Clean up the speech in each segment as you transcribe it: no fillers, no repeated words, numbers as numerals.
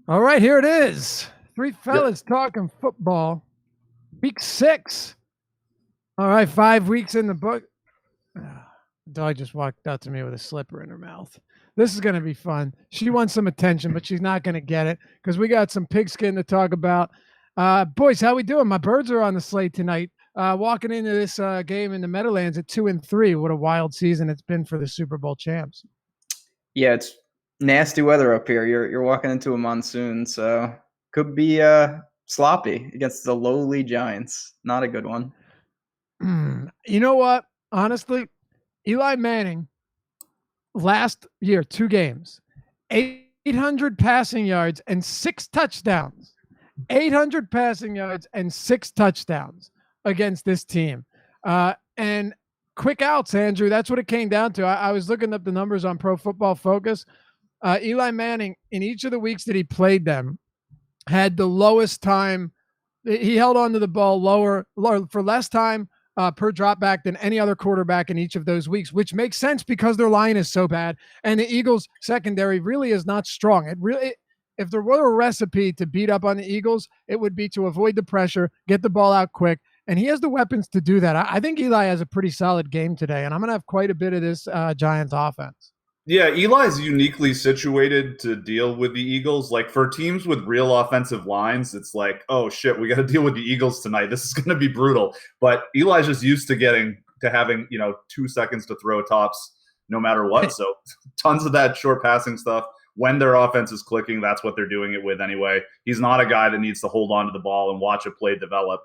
All right, here it is. Three fellas talking football. Week 6. All right, 5 weeks in the book. Dog just walked out to me with a slipper in her mouth. This is going to be fun. She wants some attention, but she's not going to get it because we got some pigskin to talk about. Boys, how we doing? My birds are on the slate tonight. Walking into this game in the Meadowlands at 2-3. What a wild season it's been for the Super Bowl champs. Yeah, it's nasty weather up here. You're walking into a monsoon, so could be sloppy against the lowly Giants. Not a good one. You know what? Honestly, Eli Manning last year, 2 games, 800 passing yards and 6 touchdowns. 800 passing yards and 6 touchdowns against this team. And quick outs, Andrew. That's what it came down to. I was looking up the numbers on Pro Football Focus. Eli Manning, in each of the weeks that he played them, had the lowest time. He held on to the ball lower for less time per drop back than any other quarterback in each of those weeks, which makes sense because their line is so bad. And the Eagles secondary really is not strong. If there were a recipe to beat up on the Eagles, it would be to avoid the pressure, get the ball out quick. And he has the weapons to do that. I think Eli has a pretty solid game today, and I'm going to have quite a bit of this Giants offense. Yeah, Eli's uniquely situated to deal with the Eagles. Like, for teams with real offensive lines, it's like, oh shit, we got to deal with the Eagles tonight. This is going to be brutal. But Eli's just used to having 2 seconds to throw tops no matter what. So tons of that short passing stuff. When their offense is clicking, that's what they're doing it with anyway. He's not a guy that needs to hold on to the ball and watch a play develop,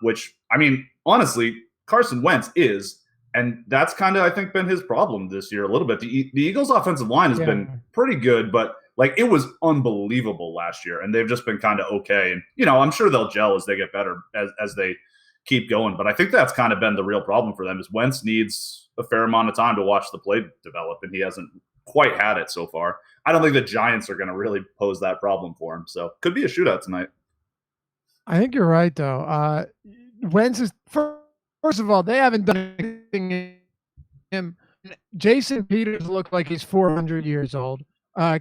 which, I mean, honestly, Carson Wentz is. And that's kind of, I think, been his problem this year a little bit. The Eagles' offensive line has been pretty good, but it was unbelievable last year, and they've just been kind of okay. And I'm sure they'll gel as they get better as they keep going. But I think that's kind of been the real problem for them is Wentz needs a fair amount of time to watch the play develop, and he hasn't quite had it so far. I don't think the Giants are going to really pose that problem for him, so could be a shootout tonight. I think you're right, though. Wentz is First of all, they haven't done anything in him. Jason Peters looked like he's 400 years old.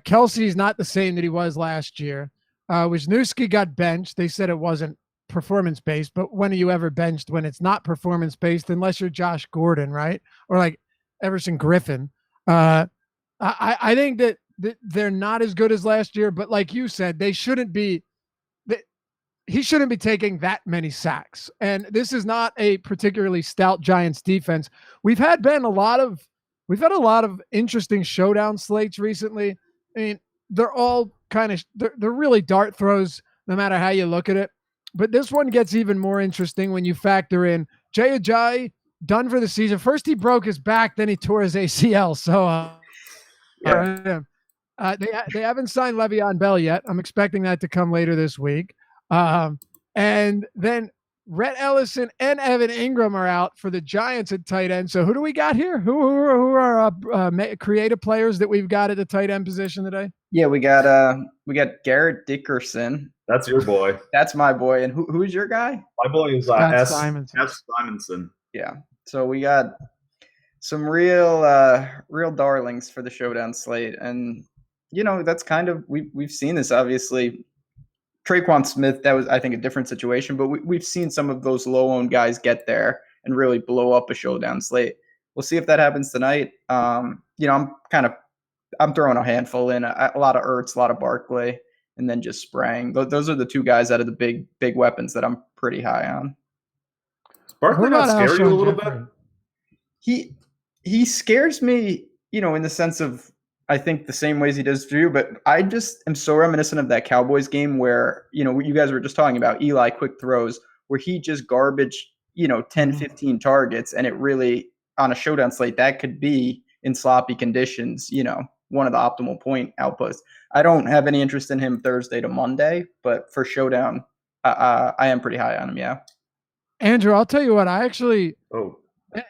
Kelsey's not the same that he was last year. Wisniewski got benched. They said it wasn't performance-based, but when are you ever benched when it's not performance-based unless you're Josh Gordon, right? Or like Everson Griffin. I think that they're not as good as last year, but like you said, they shouldn't be he shouldn't be taking that many sacks. And this is not a particularly stout Giants defense. We've had a lot of interesting showdown slates recently. I mean, they're all they're really dart throws no matter how you look at it. But this one gets even more interesting when you factor in Jay Ajayi, done for the season. First he broke his back, then he tore his ACL. So they haven't signed Le'Veon Bell yet. I'm expecting that to come later this week. And then Rhett Ellison and Evan Ingram are out for the Giants at tight end. So who do we got here? Who are creative players that we've got at the tight end position today? Yeah, we got Garrett Dickerson. That's your boy. That's my boy. And who's your guy? My boy is S. Simonson. Yeah. So we got some real darlings for the showdown slate, and that's kind of we've seen this obviously. Traquan Smith, that was, I think, a different situation, but we've seen some of those low-owned guys get there and really blow up a showdown slate. We'll see if that happens tonight. I'm throwing a handful in, a lot of Ertz, a lot of Barkley, and then just spraying. Those are the 2 guys out of the big weapons that I'm pretty high on. Does Barkley not scare you a little bit? He scares me, in the sense of, I think the same ways he does for you, but I just am so reminiscent of that Cowboys game where, what you guys were just talking about, Eli quick throws, where he just garbaged, 10, 15 targets. And it really, on a showdown slate, that could be in sloppy conditions, one of the optimal point outputs. I don't have any interest in him Thursday to Monday, but for showdown, I am pretty high on him. Yeah. Andrew, I'll tell you what,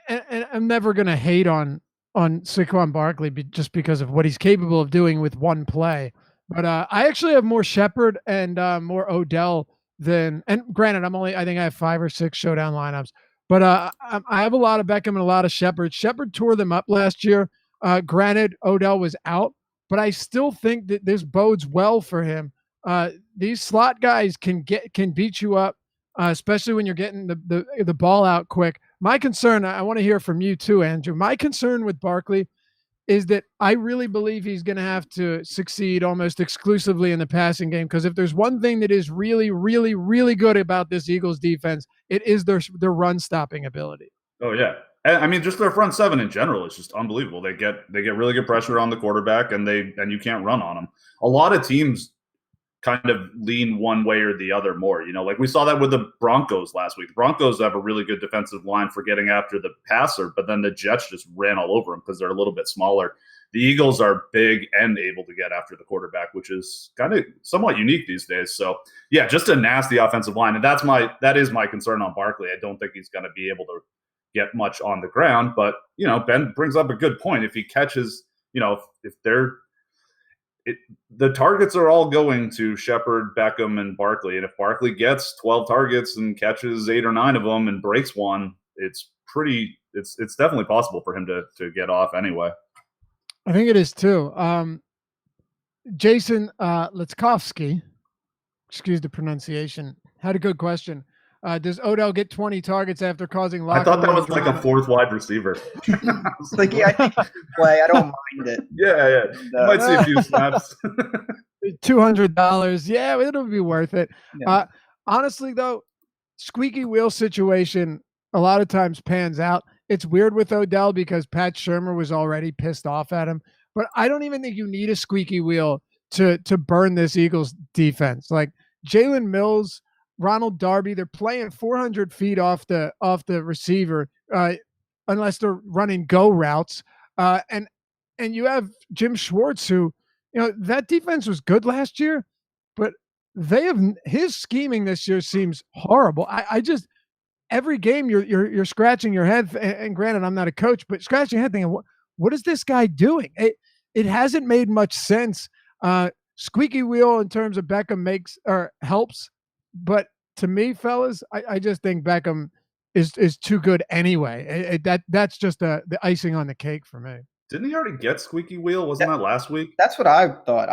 and I'm never going to hate on Saquon Barkley just because of what he's capable of doing with one play. But I actually have more Shepard and more Odell and granted, I think I have 5 or 6 showdown lineups, but I have a lot of Beckham and a lot of Shepard. Shepard tore them up last year. Granted, Odell was out, but I still think that this bodes well for him. These slot guys can beat you up, especially when you're getting the ball out quick. My concern, I want to hear from you too, Andrew. My concern with Barkley is that I really believe he's going to have to succeed almost exclusively in the passing game, because if there's one thing that is really, really, really good about this Eagles defense, it is their run stopping ability. Oh yeah, I mean, just their front seven in general is just unbelievable. They get really good pressure on the quarterback, and you can't run on them. A lot of teams kind of lean one way or the other more. Like we saw that with the Broncos last week. The Broncos have a really good defensive line for getting after the passer, but then the Jets just ran all over them because they're a little bit smaller. The Eagles are big and able to get after the quarterback, which is kind of somewhat unique these days. So yeah, just a nasty offensive line. And that is my concern on Barkley. I don't think he's going to be able to get much on the ground, but Ben brings up a good point. If he catches, if the targets are all going to Shepard, Beckham, and Barkley. And if Barkley gets 12 targets and catches 8 or 9 of them and breaks one, it's definitely possible for him to get off anyway. I think it is too. Jason Litskovsky, excuse the pronunciation, had a good question. Does Odell get 20 targets after causing locker? I thought that was like a fourth wide receiver. I think he should play. I don't mind it. Yeah. You might see a few snaps. $200. Yeah, it'll be worth it. Yeah. Honestly, though, squeaky wheel situation a lot of times pans out. It's weird with Odell because Pat Shurmur was already pissed off at him. But I don't even think you need a squeaky wheel to burn this Eagles defense. Like Jalen Mills, Ronald Darby, they're playing 400 feet off the receiver, unless they're running go routes. And you have Jim Schwartz, who, that defense was good last year, but his scheming this year seems horrible. I just, every game you're scratching your head, and granted, I'm not a coach, but scratching your head thinking, what is this guy doing? It hasn't made much sense. Squeaky wheel in terms of Beckham helps. But to me, fellas, I just think Beckham is too good anyway. That's just the icing on the cake for me. Didn't he already get squeaky wheel? Wasn't that last week? That's what I thought.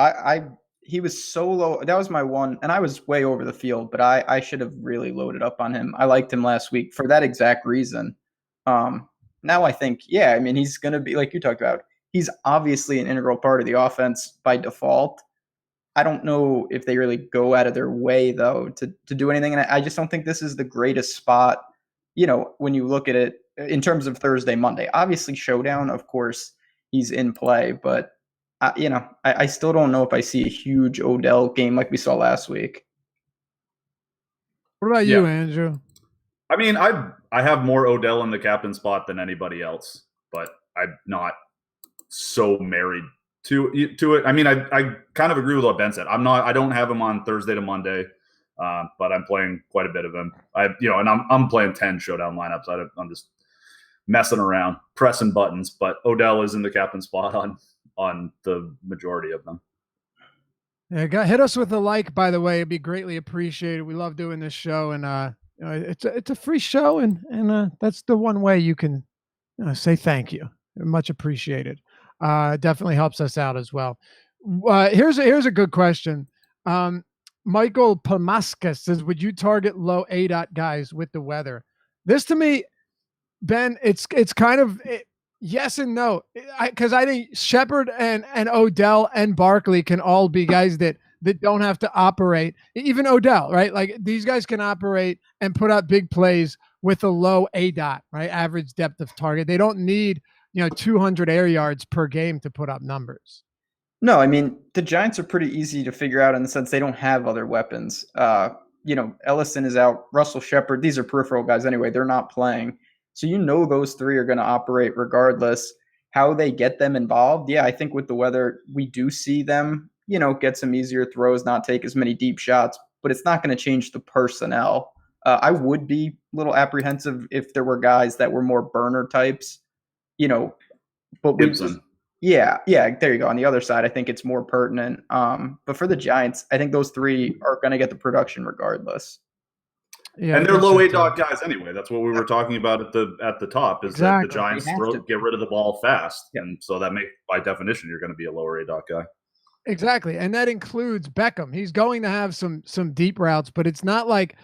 He was so low. That was my one, and I was way over the field, but I should have really loaded up on him. I liked him last week for that exact reason. Now I think, yeah, I mean, he's going to be, like you talked about, he's obviously an integral part of the offense by default. I don't know if they really go out of their way, though, to do anything. And I just don't think this is the greatest spot, when you look at it in terms of Thursday, Monday. Obviously, showdown, of course, he's in play. But, I still don't know if I see a huge Odell game like we saw last week. What about you, Andrew? I mean, I have more Odell in the captain spot than anybody else, but I'm not so married to it. I mean, I kind of agree with what Ben said. I don't have him on Thursday to Monday, but I'm playing quite a bit of him. And I'm playing 10 showdown lineups. I'm just messing around, pressing buttons. But Odell is in the captain spot on the majority of them. Yeah, hit us with a like, by the way. It'd be greatly appreciated. We love doing this show, and it's a free show, and that's the one way you can say thank you. Much appreciated. Definitely helps us out as well. Here's a good question. Michael Pamaska says, would you target low ADOT guys with the weather? This to me, Ben, it's kind of yes and no. Because I think Shepard and Odell and Barkley can all be guys that don't have to operate. Even Odell, right? Like these guys can operate and put out big plays with a low ADOT, right? Average depth of target. They don't need 200 air yards per game to put up numbers. No, I mean, the Giants are pretty easy to figure out in the sense they don't have other weapons. Ellison is out, Russell Shepard, these are peripheral guys anyway. They're not playing. So those three are going to operate regardless. How they get them involved, yeah, I think with the weather, we do see them, get some easier throws, not take as many deep shots, but it's not going to change the personnel. I would be a little apprehensive if there were guys that were more burner types. But Gibson. Yeah, there you go. On the other side, I think it's more pertinent. But for the Giants, I think those three are going to get the production regardless. Yeah, And I they're think low so, A too. dog guys anyway. That's what we were talking about at the top. Is Exactly. that the Giants They have to. get rid of the ball fast, Yep. and so that by definition you're going to be a lower A dog guy. Exactly, and that includes Beckham. He's going to have some deep routes, but it's not like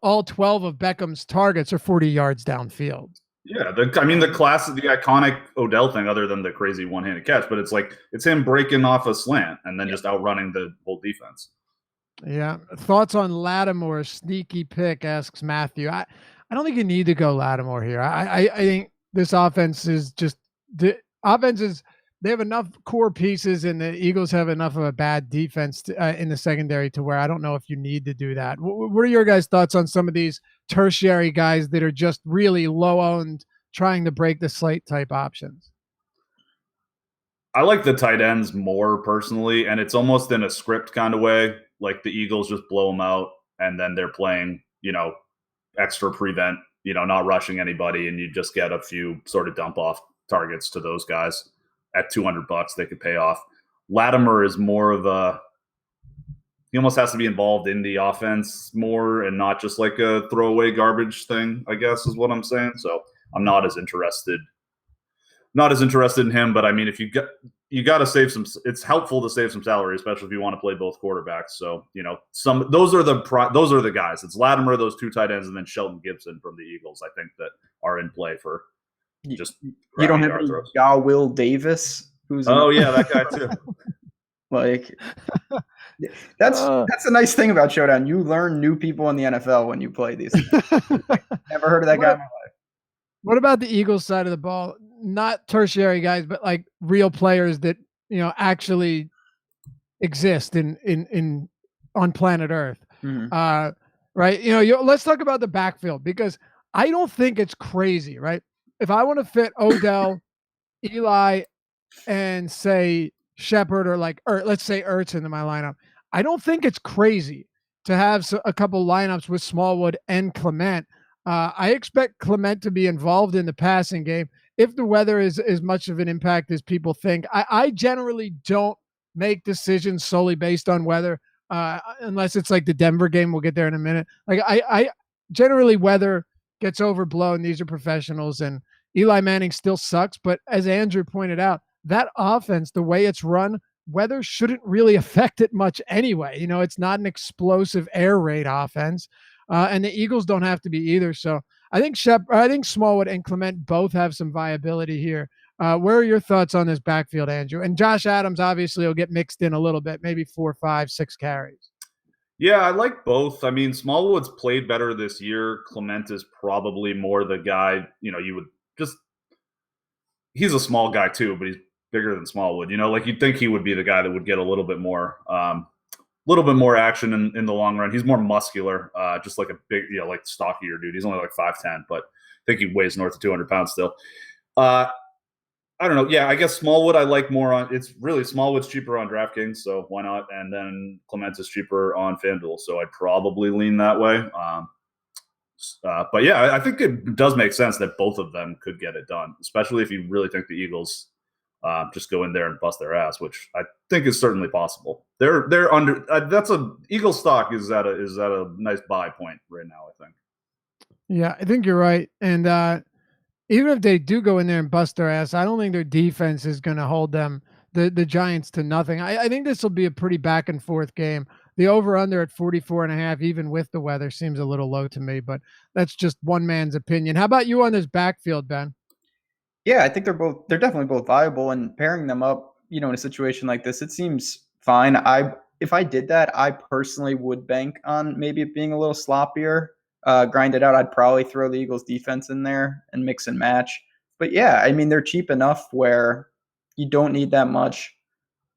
all 12 of Beckham's targets are 40 yards downfield. Yeah, the iconic Odell thing, other than the crazy one-handed catch, but it's him breaking off a slant and then just outrunning the whole defense. Yeah. Thoughts on Lattimore? Sneaky pick, asks Matthew. I don't think you need to go Lattimore here. I think this offense is just the offense is they have enough core pieces, and the Eagles have enough of a bad defense in the secondary to where I don't know if you need to do that. What are your guys' thoughts on some of these tertiary guys that are just really low owned, trying to break the slate type options? I like the tight ends more personally, and it's almost in a script kind of way. Like the Eagles just blow them out, and then they're playing, extra prevent, not rushing anybody, and you just get a few sort of dump off targets to those guys at $200 they could pay off. Lattimore is more of he almost has to be involved in the offense more and not just like a throwaway garbage thing, I guess is what I'm saying. So I'm not as interested in him, but I mean, if you got to save some, it's helpful to save some salary, especially if you want to play both quarterbacks. So, those are the guys. It's Lattimore, those two tight ends, and then Shelton Gibson from the Eagles, I think, that are in play for just you don't have Will Davis, who's that guy too. Like that's a nice thing about Showdown. You learn new people in the NFL when you play these. Never heard of that guy in my life. What about the Eagles side of the ball? Not tertiary guys, but like real players that actually exist in on planet Earth. Mm-hmm. Right? Let's talk about the backfield, because I don't think it's crazy, right? If I want to fit Odell, Eli, and say Shepard, or let's say Ertz into my lineup, I don't think it's crazy to have a couple lineups with Smallwood and Clement. I expect Clement to be involved in the passing game if the weather is as much of an impact as people think. I generally don't make decisions solely based on weather, unless it's like the Denver game. We'll get there in a minute. Like I generally, weather gets overblown. These are professionals, and Eli Manning still sucks. But as Andrew pointed out, that offense, the way it's run, weather shouldn't really affect it much anyway. It's not an explosive air raid offense. And the Eagles don't have to be either. So I think Smallwood and Clement both have some viability here. Where are your thoughts on this backfield, Andrew? And Josh Adams obviously will get mixed in a little bit, maybe 4, 5, 6 carries. Yeah, I like both. I mean, Smallwood's played better this year. Clement is probably more the guy, he's a small guy too, but he's bigger than Smallwood. You'd think he would be the guy that would get a little bit more action in the long run. He's more muscular, just like a big, like stockier dude. He's only like 5'10", but I think he weighs north of 200 pounds still. I don't know. Yeah, I guess Smallwood I like more on. It's really Smallwood's cheaper on DraftKings, so why not? And then Clement is cheaper on FanDuel, so I'd probably lean that way. But yeah, I think it does make sense that both of them could get it done, especially if you really think the Eagles just go in there and bust their ass, which I think is certainly possible. They're under. That's a Eagles stock is at a nice buy point right now, I think. Yeah, I think you're right, and even if they do go in there and bust their ass, I don't think their defense is going to hold the Giants to nothing. I think this will be a pretty back and forth game. The over-under at 44.5, even with the weather, seems a little low to me, but that's just one man's opinion. How about you on this backfield, Ben? Yeah, I think they're definitely both viable, and pairing them up, in a situation like this, it seems fine. If I did that, I personally would bank on maybe it being a little sloppier. Grind it out. I'd probably throw the Eagles defense in there and mix and match. But yeah, I mean, they're cheap enough where you don't need that much.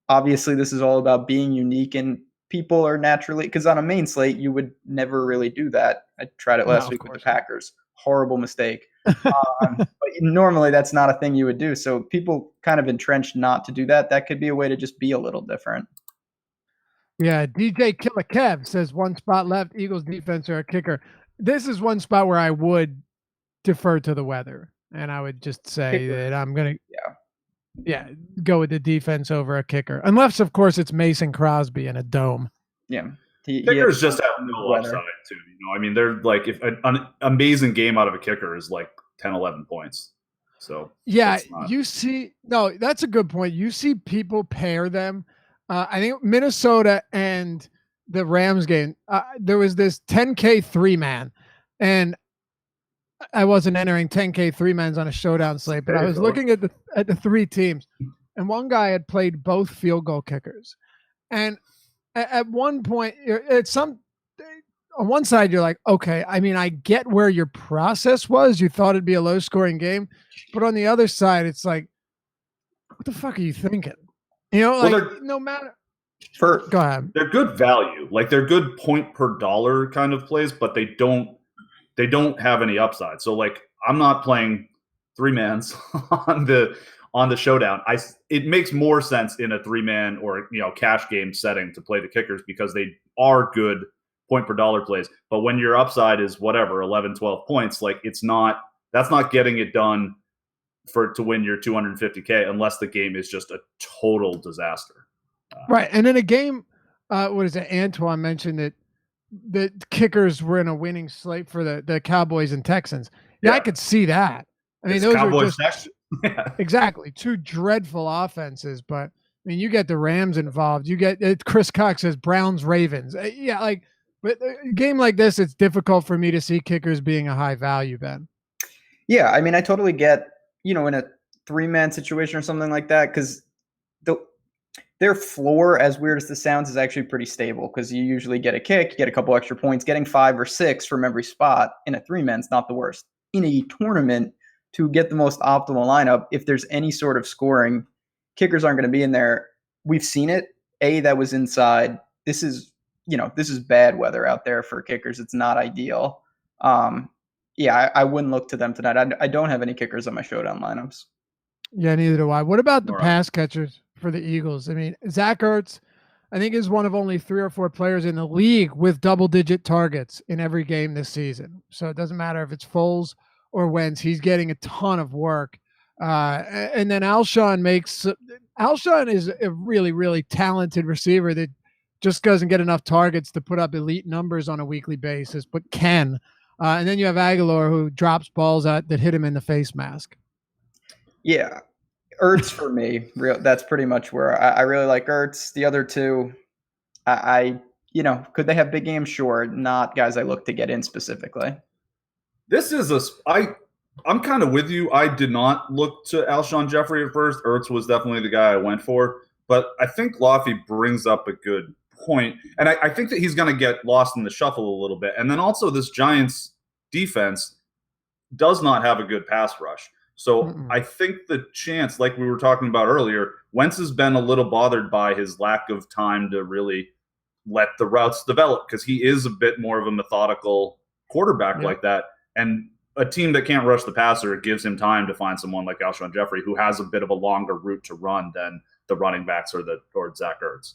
Obviously, this is all about being unique, and people are naturally, because on a main slate, you would never really do that. I tried it last week with the Packers. Horrible mistake. But normally that's not a thing you would do. So people kind of entrenched not to do that. That could be a way to just be a little different. Yeah, DJ Killer Kev says one spot left, Eagles defense or a kicker. This is one spot where I would defer to the weather, and I would just say that I'm going to go with the defense over a kicker. Unless, of course, it's Mason Crosby in a dome. Yeah. Kickers just have no upside too. I mean, they're like if an amazing game out of a kicker is like 10, 11 points. So yeah, you see, no, that's a good point. You see people pair them. I think Minnesota and the Rams game, there was this 10K 3-man, and I wasn't entering 10K 3-mans on a showdown slate, but I was looking at the three teams, and one guy had played both field goal kickers, and at one point, on one side, you're like, okay, I mean, I get where your process was. You thought it'd be a low-scoring game, but on the other side, it's like, what the fuck are you thinking? No matter. Go ahead. They're good value, like they're good point per dollar kind of plays, but they don't have any upside. So like, I'm not playing 3-mans on the showdown. It makes more sense in a 3-man or cash game setting to play the kickers because they are good point per dollar plays. But when your upside is whatever 11, 12 points, like that's not getting it done to win your 250K unless the game is just a total disaster. Right. And in a game, what is it? Antoine mentioned that the kickers were in a winning slate for the Cowboys and Texans. Yeah, I could see that. I mean, those Cowboys are just exactly two dreadful offenses. But I mean, you get the Rams involved. You get Chris Cox says Browns Ravens. But a game like this, it's difficult for me to see kickers being a high value, Ben. Yeah, I mean, I totally get in a 3-man situation or something like that because their floor, as weird as this sounds, is actually pretty stable because you usually get a kick, you get a couple extra points. Getting 5 or 6 from every spot in a 3-man is not the worst. In a tournament, to get the most optimal lineup, if there's any sort of scoring, kickers aren't going to be in there. We've seen it. That was inside. This is bad weather out there for kickers. It's not ideal. I wouldn't look to them tonight. I don't have any kickers on my showdown lineups. Yeah, neither do I. What about the pass catchers for the Eagles? I mean, Zach Ertz, I think, is one of only 3 or 4 players in the league with double-digit targets in every game this season. So it doesn't matter if it's Foles or Wentz. He's getting a ton of work. And then Alshon is a really, really talented receiver that just doesn't get enough targets to put up elite numbers on a weekly basis, but can. And then you have Aguilar, who drops balls that hit him in the face mask. Yeah, Ertz for me. That's pretty much where I really like Ertz. The other two, could they have big games? Sure, not guys I look to get in specifically. This is I'm kind of with you. I did not look to Alshon Jeffrey at first. Ertz was definitely the guy I went for, but I think Lofty brings up a good point, and I think that he's going to get lost in the shuffle a little bit. And then also this Giants defense does not have a good pass rush. So I think the chance, like we were talking about earlier, Wentz has been a little bothered by his lack of time to really let the routes develop because he is a bit more of a methodical quarterback like that. And a team that can't rush the passer, it gives him time to find someone like Alshon Jeffrey who has a bit of a longer route to run than the running backs or Zach Ertz.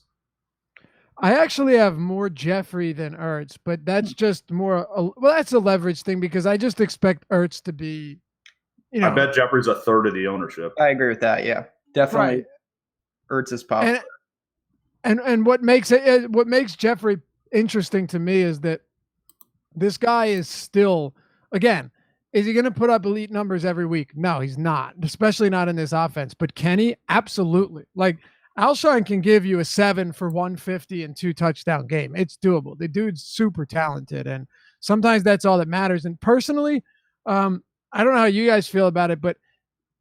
I actually have more Jeffrey than Ertz, but that's just more. That's a leverage thing because I just expect Ertz to be. I bet Jeffrey's a third of the ownership. I agree with that. Yeah, definitely. Right. Ertz is popular. And what makes Jeffrey interesting to me is that this guy is still, again, is he going to put up elite numbers every week? No, he's not, especially not in this offense. But can he? Absolutely. Like Alshon can give you a 7 for 150 and 2 touchdown game. It's doable. The dude's super talented, and sometimes that's all that matters. And personally, I don't know how you guys feel about it, but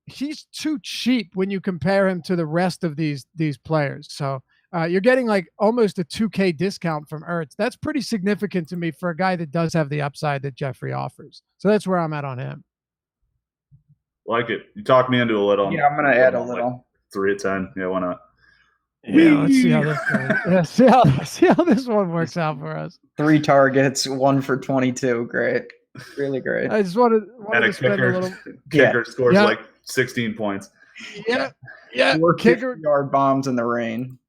he's too cheap when you compare him to the rest of these players. So you're getting like almost a 2K discount from Ertz. That's pretty significant to me for a guy that does have the upside that Jeffrey offers. So that's where I'm at on him. Like it. You talked me into a little. Yeah, I'm going to add a little. Like 3 of 10. Yeah, why not? Yeah, let's see how this goes. Yeah, see how this one works out for us. 3 targets, 1 for 22. Great. Really great. I just wanted to spend a little. Kicker scores like 16 points. Yeah. 4 kicker-yard bombs in the rain.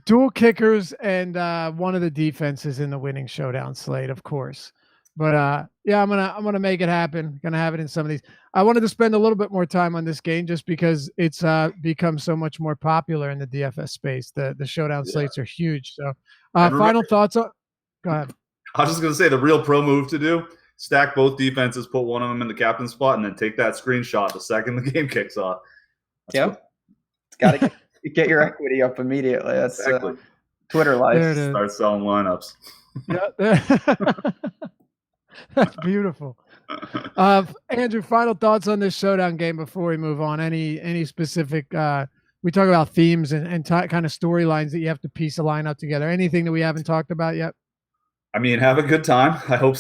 Dual kickers and one of the defenses in the winning showdown slate, of course. But I'm gonna make it happen. Gonna have it in some of these. I wanted to spend a little bit more time on this game just because it's become so much more popular in the DFS space. The showdown slates are huge. So final thoughts on. Go ahead. I was just going to say the real pro move to do, stack both defenses, put one of them in the captain spot, and then take that screenshot the second the game kicks off. Yep. It's got to get your equity up immediately. That's Exactly. Twitter life. There it is. Start selling lineups. Yeah. That's beautiful. Andrew, final thoughts on this showdown game before we move on. Any specific we talk about themes and kind of storylines that you have to piece a lineup together. Anything that we haven't talked about yet? I mean, have a good time. I hope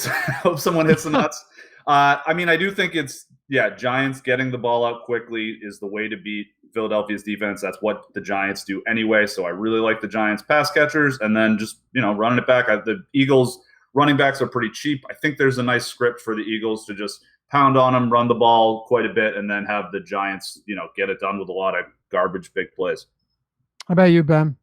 someone hits the nuts. I mean, I do think it's Giants getting the ball out quickly is the way to beat Philadelphia's defense. That's what the Giants do anyway. So I really like the Giants pass catchers, and then just running it back. The Eagles running backs are pretty cheap. I think there's a nice script for the Eagles to just pound on them, run the ball quite a bit, and then have the Giants, get it done with a lot of garbage big plays. How about you, Ben?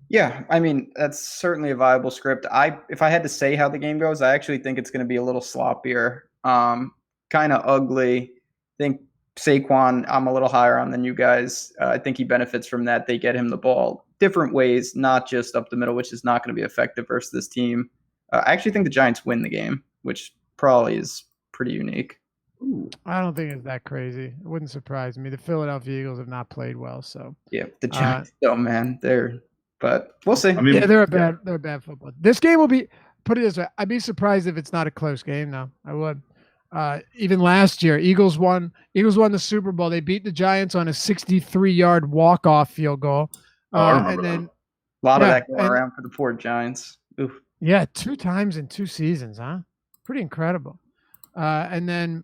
Yeah, I mean, that's certainly a viable script. If I had to say how the game goes, I actually think it's going to be a little sloppier, kind of ugly. I think Saquon, I'm a little higher on than you guys. I think he benefits from that. They get him the ball different ways, not just up the middle, which is not going to be effective versus this team. I actually think the Giants win the game, which probably is pretty unique. I don't think it's that crazy. It wouldn't surprise me. The Philadelphia Eagles have not played well, so yeah, the Giants. Man, but we'll see. I mean, they're a bad football. This game will be, put it this way, I'd be surprised if it's not a close game. No, I would. Even last year, Eagles won the Super Bowl. They beat the Giants on a 63-yard walk-off field goal. And then a lot of that going around for the poor Giants. Oof. Yeah, 2 times in 2 seasons, huh? Pretty incredible. And then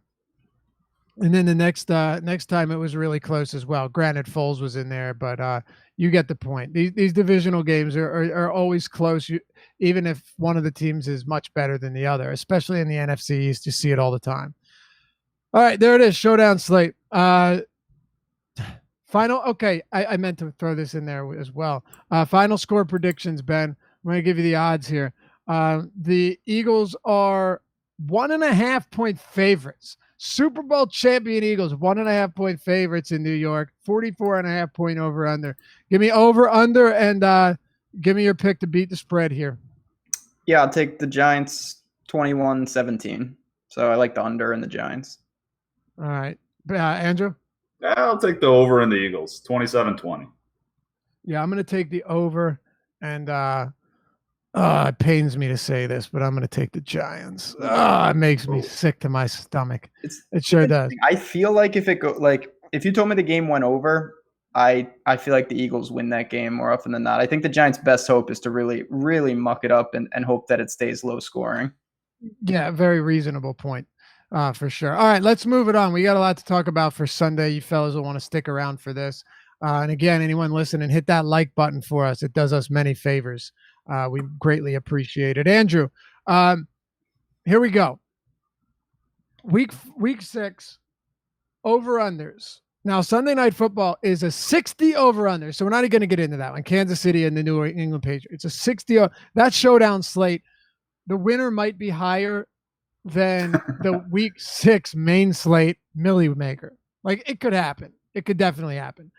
the next time it was really close as well. Granted, Foles was in there, but you get the point. These divisional games are always close, even if one of the teams is much better than the other, especially in the NFC East. You see it all the time. All right, there it is, showdown slate. Final. Okay, I meant to throw this in there as well. Final score predictions, Ben. I'm going to give you the odds here. The Eagles are 1.5-point favorites. Super Bowl champion Eagles, 1.5-point favorites in New York, 44.5-point over under. Give me over under and give me your pick to beat the spread here. Yeah, I'll take the Giants 21-17. So I like the under and the Giants. All right. Andrew? I'll take the over in the Eagles, 27-20. Yeah, I'm going to take the over, and it pains me to say this, but I'm going to take the Giants. It makes me sick to my stomach. It sure does. I feel like if you told me the game went over, I feel like the Eagles win that game more often than not. I think the Giants' best hope is to really, really muck it up and hope that it stays low scoring. Yeah, very reasonable point. For sure. All right, let's move it on. We got a lot to talk about for Sunday. You fellas will want to stick around for this. And again, anyone listening, hit that like button for us. It does us many favors. We greatly appreciate it. Andrew, here we go. Week 6, over-unders. Now, Sunday Night Football is a 60 over-under, so we're not going to get into that one. Kansas City and the New England Patriots. It's a 60. That showdown slate, the winner might be higher than the Week 6 main slate Millie Maker. Like, it could happen. It could definitely happen.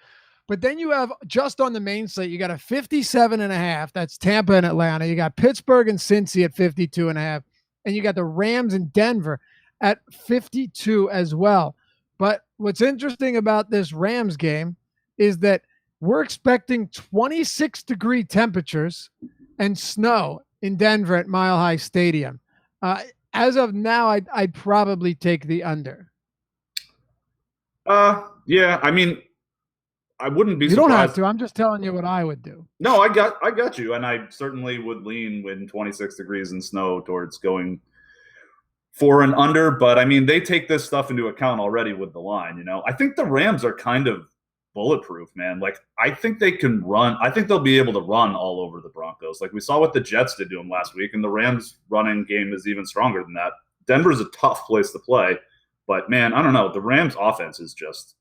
But then you have, just on the main slate, you got a 57.5. That's Tampa and Atlanta. You got Pittsburgh and Cincy at 52.5. And you got the Rams and Denver at 52 as well. But what's interesting about this Rams game is that we're expecting 26-degree temperatures and snow in Denver at Mile High Stadium. As of now, I'd probably take the under. Yeah, I mean, I wouldn't be surprised. You don't have to. I'm just telling you what I would do. No, I got you. And I certainly would lean when 26 degrees and snow towards going for an under. But, I mean, they take this stuff into account already with the line, I think the Rams are kind of bulletproof, man. Like, I think they can run. I think they'll be able to run all over the Broncos. Like we saw what the Jets did to them last week, and the Rams running game is even stronger than that. Denver's a tough place to play, but man, I don't know. The Rams offense is just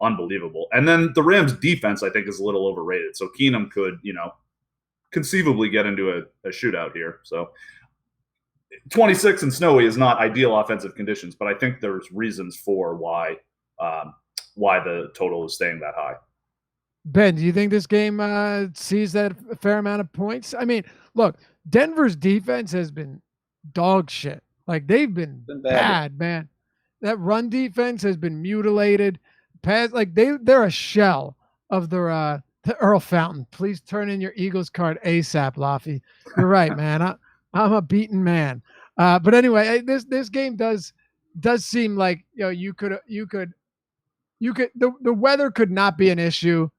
unbelievable. And then the Rams defense, I think, is a little overrated. So Keenum could, conceivably get into a shootout here. So 26 and snowy is not ideal offensive conditions, but I think there's reasons for why the total is staying that high. Ben, do you think this game sees that a fair amount of points? I mean, look, Denver's defense has been dog shit. Like they've been Been bad. bad, man. That run defense has been mutilated. Pass like they're a shell of their the Earl Fountain. Please turn in your Eagles card ASAP, Laffy. You're right, man. I'm a beaten man. But anyway, this game does seem like you could the weather could not be an issue.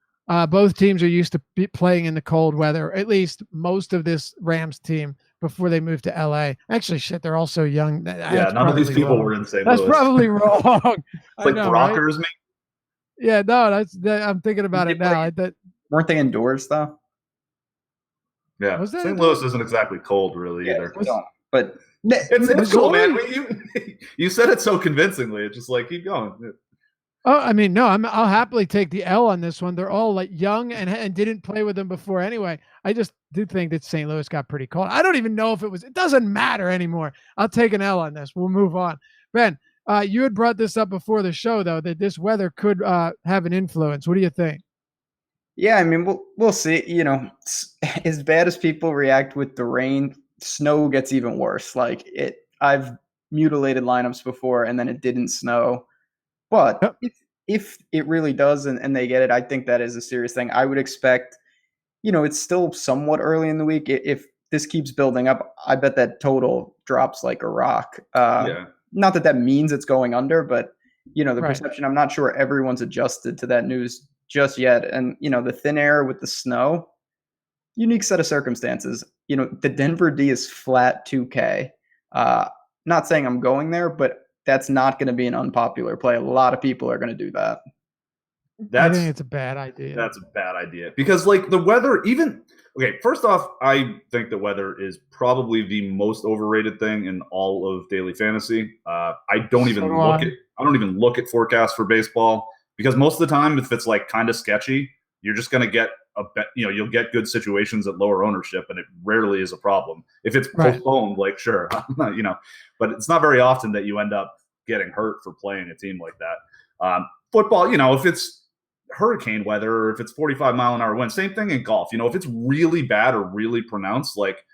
Both teams are used to playing in the cold weather. At least most of this Rams team before they moved to LA. Actually, shit, they're all so young. Yeah, none of these people were in St. Louis. That's probably wrong. It's like Brockers, right? Yeah, no, I'm thinking about it now. Weren't they indoors though? Yeah, St. Louis isn't exactly cold, really either. But it's cool, man. You said it so convincingly. It's just like keep going. Oh, I mean, no, I'll happily take the L on this one. They're all like young and didn't play with them before anyway. I just do think that St. Louis got pretty cold. I don't even know if it doesn't matter anymore. I'll take an L on this. We'll move on. Ben, you had brought this up before the show, though, that this weather could have an influence. What do you think? Yeah, I mean, we'll see. You know, as bad as people react with the rain, snow gets even worse. Like I've mutilated lineups before, and then it didn't snow. But if it really does and they get it, I think that is a serious thing. I would expect, it's still somewhat early in the week. If this keeps building up, I bet that total drops like a rock. Not that means it's going under, but, the perception, I'm not sure everyone's adjusted to that news just yet. And, the thin air with the snow, unique set of circumstances. The Denver D is flat 2K. Not saying I'm going there, but that's not going to be an unpopular play. A lot of people are going to do that. I think it's a bad idea. That's a bad idea because, like, the weather. First off, I think the weather is probably the most overrated thing in all of daily fantasy. I don't even look at forecasts for baseball because most of the time, if it's like kind of sketchy, you're just going to get you'll get good situations at lower ownership, and it rarely is a problem. If it's postponed, like sure, but it's not very often that you end up getting hurt for playing a team like that. Football, if it's hurricane weather or if it's 45-mile-an-hour wind, same thing in golf. If it's really bad or really pronounced, like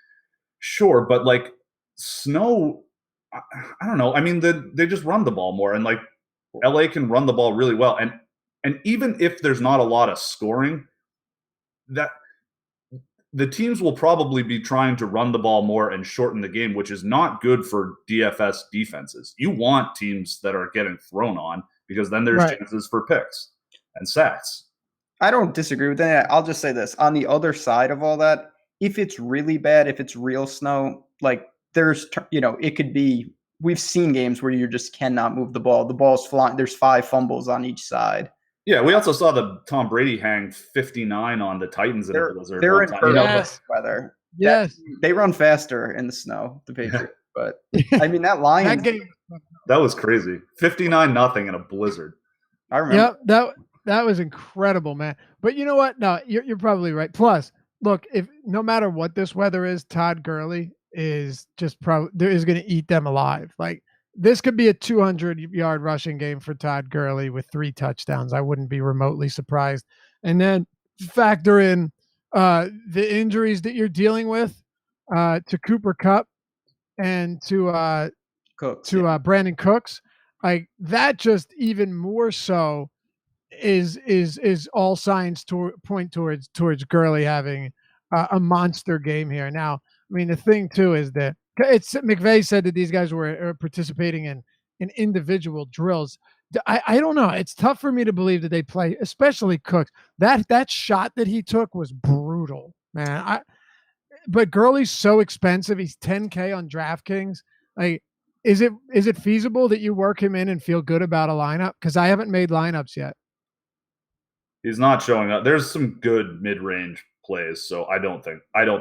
sure, but like snow, I don't know. I mean, they just run the ball more, and like LA can run the ball really well, and even if there's not a lot of scoring, that the teams will probably be trying to run the ball more and shorten the game, which is not good for DFS defenses. You want teams that are getting thrown on because then there's chances for picks and sacks. I don't disagree with that. I'll just say this. On the other side of all that, if it's really bad, if it's real snow, like there's, it could be, we've seen games where you just cannot move the ball. The ball's flying. There's 5 fumbles on each side. Yeah, we also saw the Tom Brady hang 59 on the Titans in a blizzard. They're in perfect weather. Yes. They run faster in the snow, the Patriots. But, I mean, that Lions game. That was crazy. 59-0 in a blizzard. I remember. Yep, that was incredible, man. But you know what? No, you're probably right. Plus, look, if no matter what this weather is, Todd Gurley is just going to eat them alive. Like, this could be a 200-yard rushing game for Todd Gurley with 3 touchdowns. I wouldn't be remotely surprised. And then factor in the injuries that you're dealing with to Cooper Kupp and to Brandon Cooks. Like that, just even more so is all signs point towards Gurley having a monster game here. Now, I mean, the thing too is that McVay said that these guys were participating in individual drills. I don't know. It's tough for me to believe that they play, especially Cooks. That shot that he took was brutal, man. But Gurley's so expensive. He's $10K on DraftKings. Like, is it feasible that you work him in and feel good about a lineup? Because I haven't made lineups yet. He's not showing up. There's some good mid-range plays, so I don't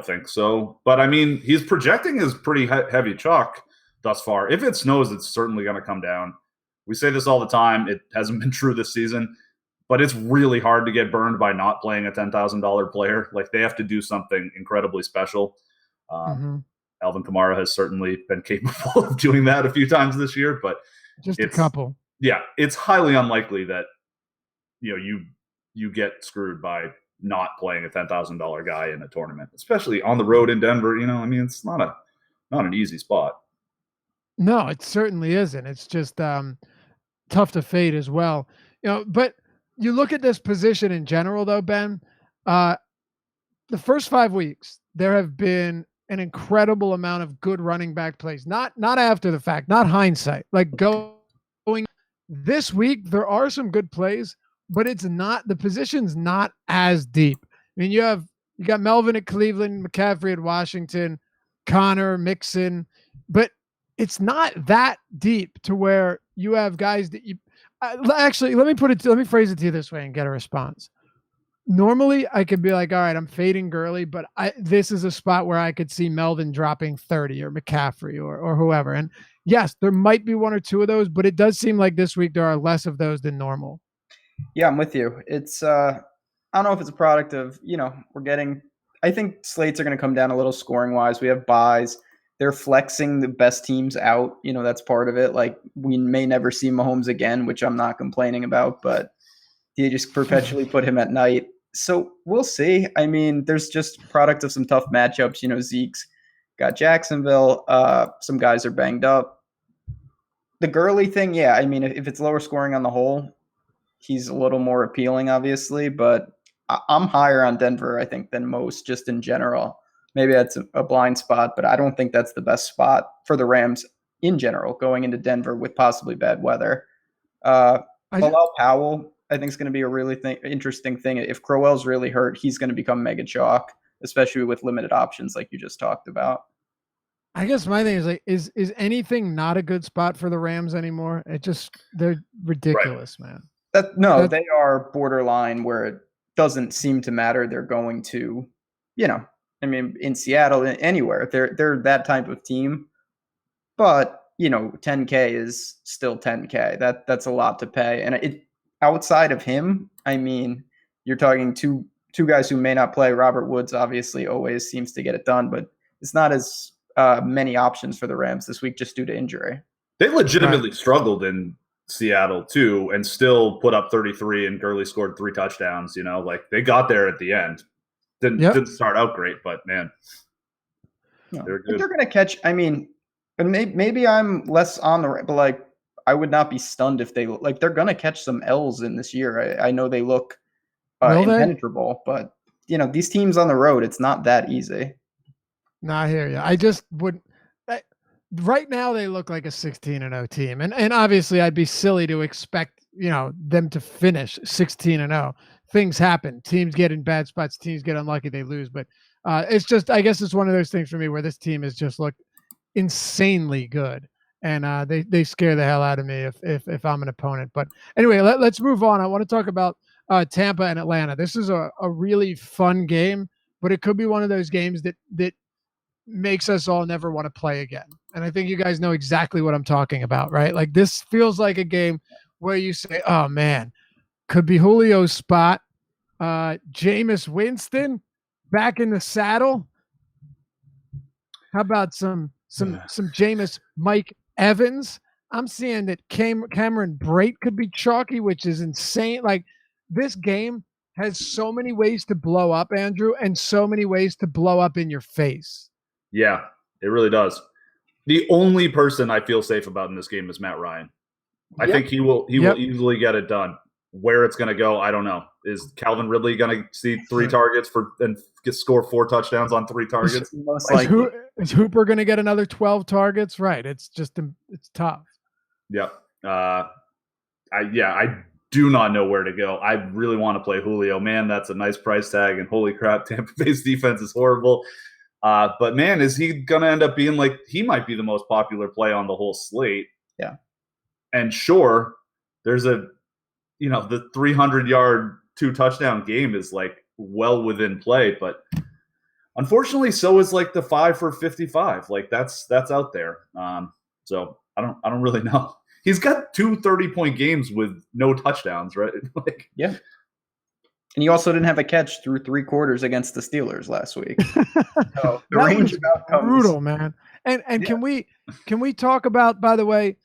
think so. But I mean, he's projecting as pretty heavy chalk thus far. If it snows, it's certainly going to come down. We say this all the time. It hasn't been true this season, but it's really hard to get burned by not playing a $10,000 player. Like they have to do something incredibly special. Alvin Kamara has certainly been capable of doing that a few times this year, but just a couple. Yeah, it's highly unlikely that you you get screwed by not playing a $10,000 guy in a tournament, especially on the road in Denver. It's not an easy spot. No, it certainly isn't. It's just tough to fade as well. But you look at this position in general, though, Ben. The first 5 weeks, there have been an incredible amount of good running back plays. Not after the fact, not hindsight. Like going this week, there are some good plays, but it's not, the position's not as deep. I mean, you got Melvin at Cleveland, McCaffrey at Washington, Connor, Mixon, but it's not that deep to where you have guys that you actually, let me phrase it to you this way and get a response. Normally I could be like, all right, I'm fading Gurley, but this is a spot where I could see Melvin dropping 30 or McCaffrey or whoever. And yes, there might be one or two of those, but it does seem like this week there are less of those than normal. Yeah, I'm with you. It's I don't know if it's a product of, I think slates are going to come down a little scoring wise. We have buys. They're flexing the best teams out. That's part of it. Like, we may never see Mahomes again, which I'm not complaining about, but you just perpetually put him at night. So we'll see. I mean, there's just product of some tough matchups. Zeke's got Jacksonville. Some guys are banged up. The Gurley thing, yeah. I mean, if it's lower scoring on the whole, he's a little more appealing, obviously. But I'm higher on Denver, I think, than most, just in general. Maybe that's a blind spot, but I don't think that's the best spot for the Rams in general, going into Denver with possibly bad weather. Bilal Powell, I think, is going to be a really interesting thing. If Crowell's really hurt, he's going to become mega chalk, especially with limited options like you just talked about. I guess my thing is, like, is anything not a good spot for the Rams anymore? They're ridiculous, right, man. They are borderline where it doesn't seem to matter. They're going to, in Seattle, anywhere, they're that type of team. But, 10K is still 10K. That's a lot to pay. And outside of him, you're talking two guys who may not play. Robert Woods obviously always seems to get it done, but it's not as many options for the Rams this week just due to injury. They legitimately struggled in Seattle too, and still put up 33, and Gurley scored 3 touchdowns. They got there at the end. Didn't start out great, but man, they're good. They're going to catch. Maybe I'm less on the right, but I would not be stunned if they're going to catch some L's in this year. I know they look impenetrable, but these teams on the road, it's not that easy. No, I hear you. I just would. Right now, they look like a 16-0 team, and obviously, I'd be silly to expect them to finish 16-0. Things happen. Teams get in bad spots. Teams get unlucky. They lose. But it's just, I guess it's one of those things for me where this team has just looked insanely good, and they scare the hell out of me if I'm an opponent. But anyway, let's move on. I want to talk about Tampa and Atlanta. This is a really fun game, but it could be one of those games that makes us all never want to play again. And I think you guys know exactly what I'm talking about, right? Like, this feels like a game where you say, oh man, could be Julio's spot. Jameis Winston back in the saddle. How about some Jameis Mike Evans? I'm seeing that Cameron Brate could be chalky, which is insane. Like, this game has so many ways to blow up, Andrew, and so many ways to blow up in your face. Yeah, it really does. The only person I feel safe about in this game is Matt Ryan. I think he will easily get it done. Where it's going to go, I don't know. Is Calvin Ridley going to see 3 targets and score 4 touchdowens on 3 targets? Is Hooper going to get another 12 targets? Right. It's tough. Yeah. I do not know where to go. I really want to play Julio. Man, that's a nice price tag. And holy crap, Tampa Bay's defense is horrible. But man, is he going to end up being he might be the most popular play on the whole slate. Yeah. And sure, there's the 300-yard 2-touchdown game is well within play, but unfortunately, so is the 5 for 55. That's out there. So I don't really know. He's got 2 30-point games with no touchdowns, right? Yeah. And he also didn't have a catch through 3 quarters against the Steelers last week. So the range of outcomes, brutal, man. And yeah. Can we talk about, by the way,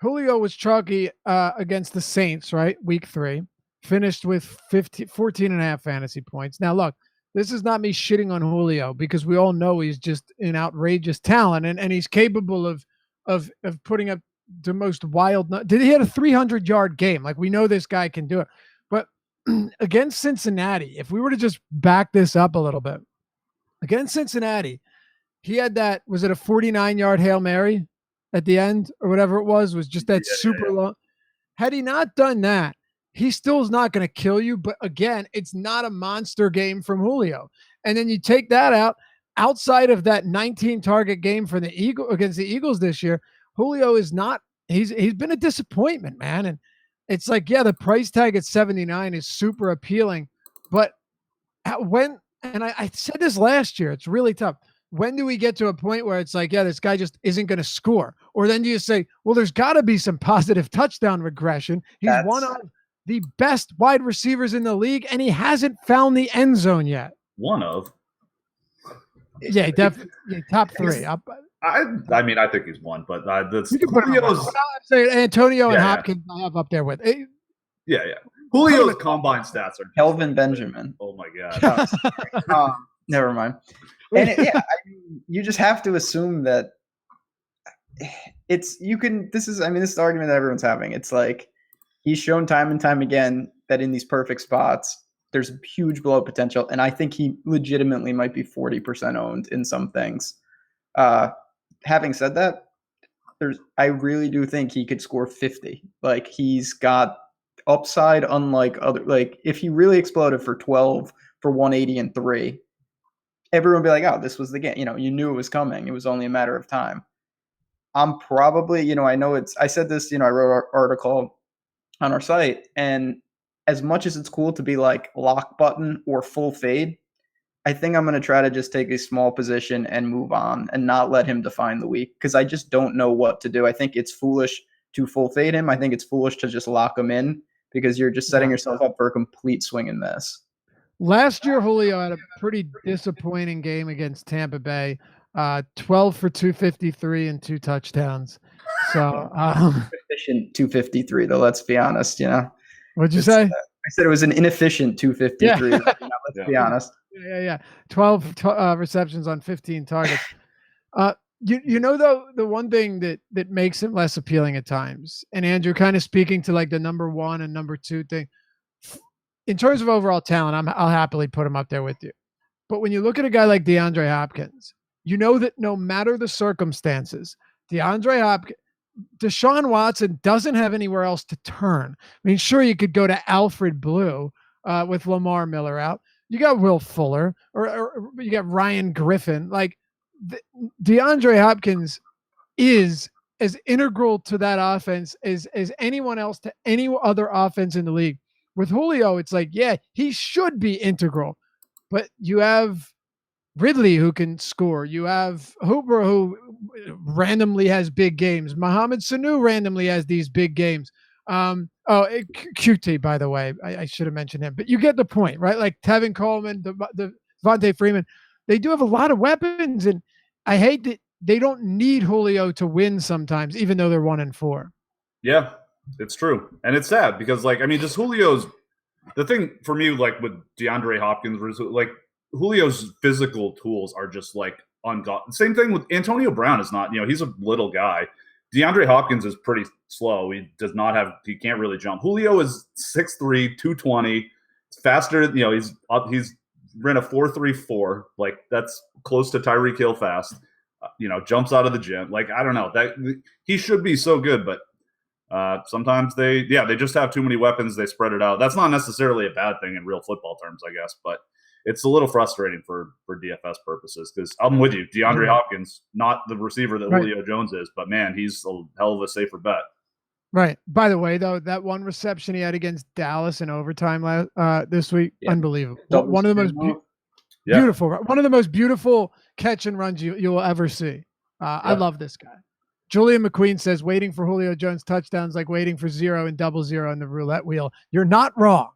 Julio was chalky against the Saints, right? Week 3. finished with 14 and a half fantasy points. Now, look, this is not me shitting on Julio because we all know he's just an outrageous talent and he's capable of putting up the most wild. Did he had a 300-yard game? Like, we know this guy can do it. But against Cincinnati, if we were to just back this up a little bit, against Cincinnati, he had that, was it a 49-yard Hail Mary at the end or whatever it was just that super long. Had he not done that, he still is not going to kill you. But again, it's not a monster game from Julio. And then you take that out, outside of that 19 target game for the against the Eagles this year, Julio is not, he's been a disappointment, man. And it's like, yeah, the price tag at 79 is super appealing. But I said this last year, it's really tough. When do we get to a point where it's like, yeah, this guy just isn't going to score? Or then do you say, well, there's got to be some positive touchdown regression. He's one of the best wide receivers in the league, and he hasn't found the end zone yet. One of. Yeah, definitely top three. I mean, I think he's one, but that's Julio's. Antonio and Hopkins I have up there with. Yeah. Julio's combine stats are Kelvin Benjamin. Oh my god. Never mind. And you just have to assume that this is the argument that everyone's having. It's like he's shown time and time again that in these perfect spots, there's huge blow potential. And I think he legitimately might be 40% owned in some things. Having said that, I really do think he could score 50. Like, he's got upside unlike other, like if he really exploded for 12 for 180 and 3, everyone would be like, oh, this was the game. You knew it was coming. It was only a matter of time. I'm probably, I said this, I wrote an article on our site, and as much as it's cool to be like lock button or full fade, I think I'm going to try to just take a small position and move on and not let him define the week, because I just don't know what to do. I think it's foolish to full fade him. I think it's foolish to just lock him in, because you're just setting yourself up for a complete swing and miss. Last year, Julio had a pretty disappointing game against Tampa Bay, 12 for 253 and 2 touchdowns. So efficient 253, though. Let's be honest. What'd you say? I said it was an inefficient 253. Yeah. Let's be honest. Yeah. 12 receptions on 15 targets. Though, the one thing that makes him less appealing at times, and Andrew, kind of speaking to like the number 1 and number 2 thing, in terms of overall talent, I'll happily put him up there with you. But when you look at a guy like DeAndre Hopkins, you know that no matter the circumstances, Deshaun Watson doesn't have anywhere else to turn. I mean, sure, you could go to Alfred Blue with Lamar Miller out. You got Will Fuller, or you got Ryan Griffin. Like, DeAndre Hopkins is as integral to that offense as anyone else to any other offense in the league. With Julio, it's like, yeah, he should be integral, but you have Ridley who can score. You have Hooper who randomly has big games. Mohamed Sanu randomly has these big games. QT, by the way, I should have mentioned him, but you get the point, right? Like Tevin Coleman, the Devontae Freeman, they do have a lot of weapons, and I hate that they don't need Julio to win sometimes, even though they're 1-4. Yeah, it's true. And it's sad because, just Julio's – the thing for me, like with DeAndre Hopkins, like Julio's physical tools are just like ungodly. Same thing with Antonio Brown is not, he's a little guy. DeAndre Hopkins is pretty slow. He can't really jump. Julio is 6'3", 220. It's faster. He's ran a 4.34. Like, that's close to Tyreek Hill fast. Jumps out of the gym. Like, I don't know. He should be so good, but sometimes they just have too many weapons. They spread it out. That's not necessarily a bad thing in real football terms, I guess, but it's a little frustrating for DFS purposes, because I'm with you. DeAndre Hopkins, not the receiver that Julio Jones is, but man, he's a hell of a safer bet. Right. By the way, though, that one reception he had against Dallas in overtime this week, unbelievable. One of the most beautiful, one of the most beautiful catch and runs you will ever see. I love this guy. Julian McQueen says, waiting for Julio Jones touchdowns like waiting for 0 and 00 in the roulette wheel. You're not wrong.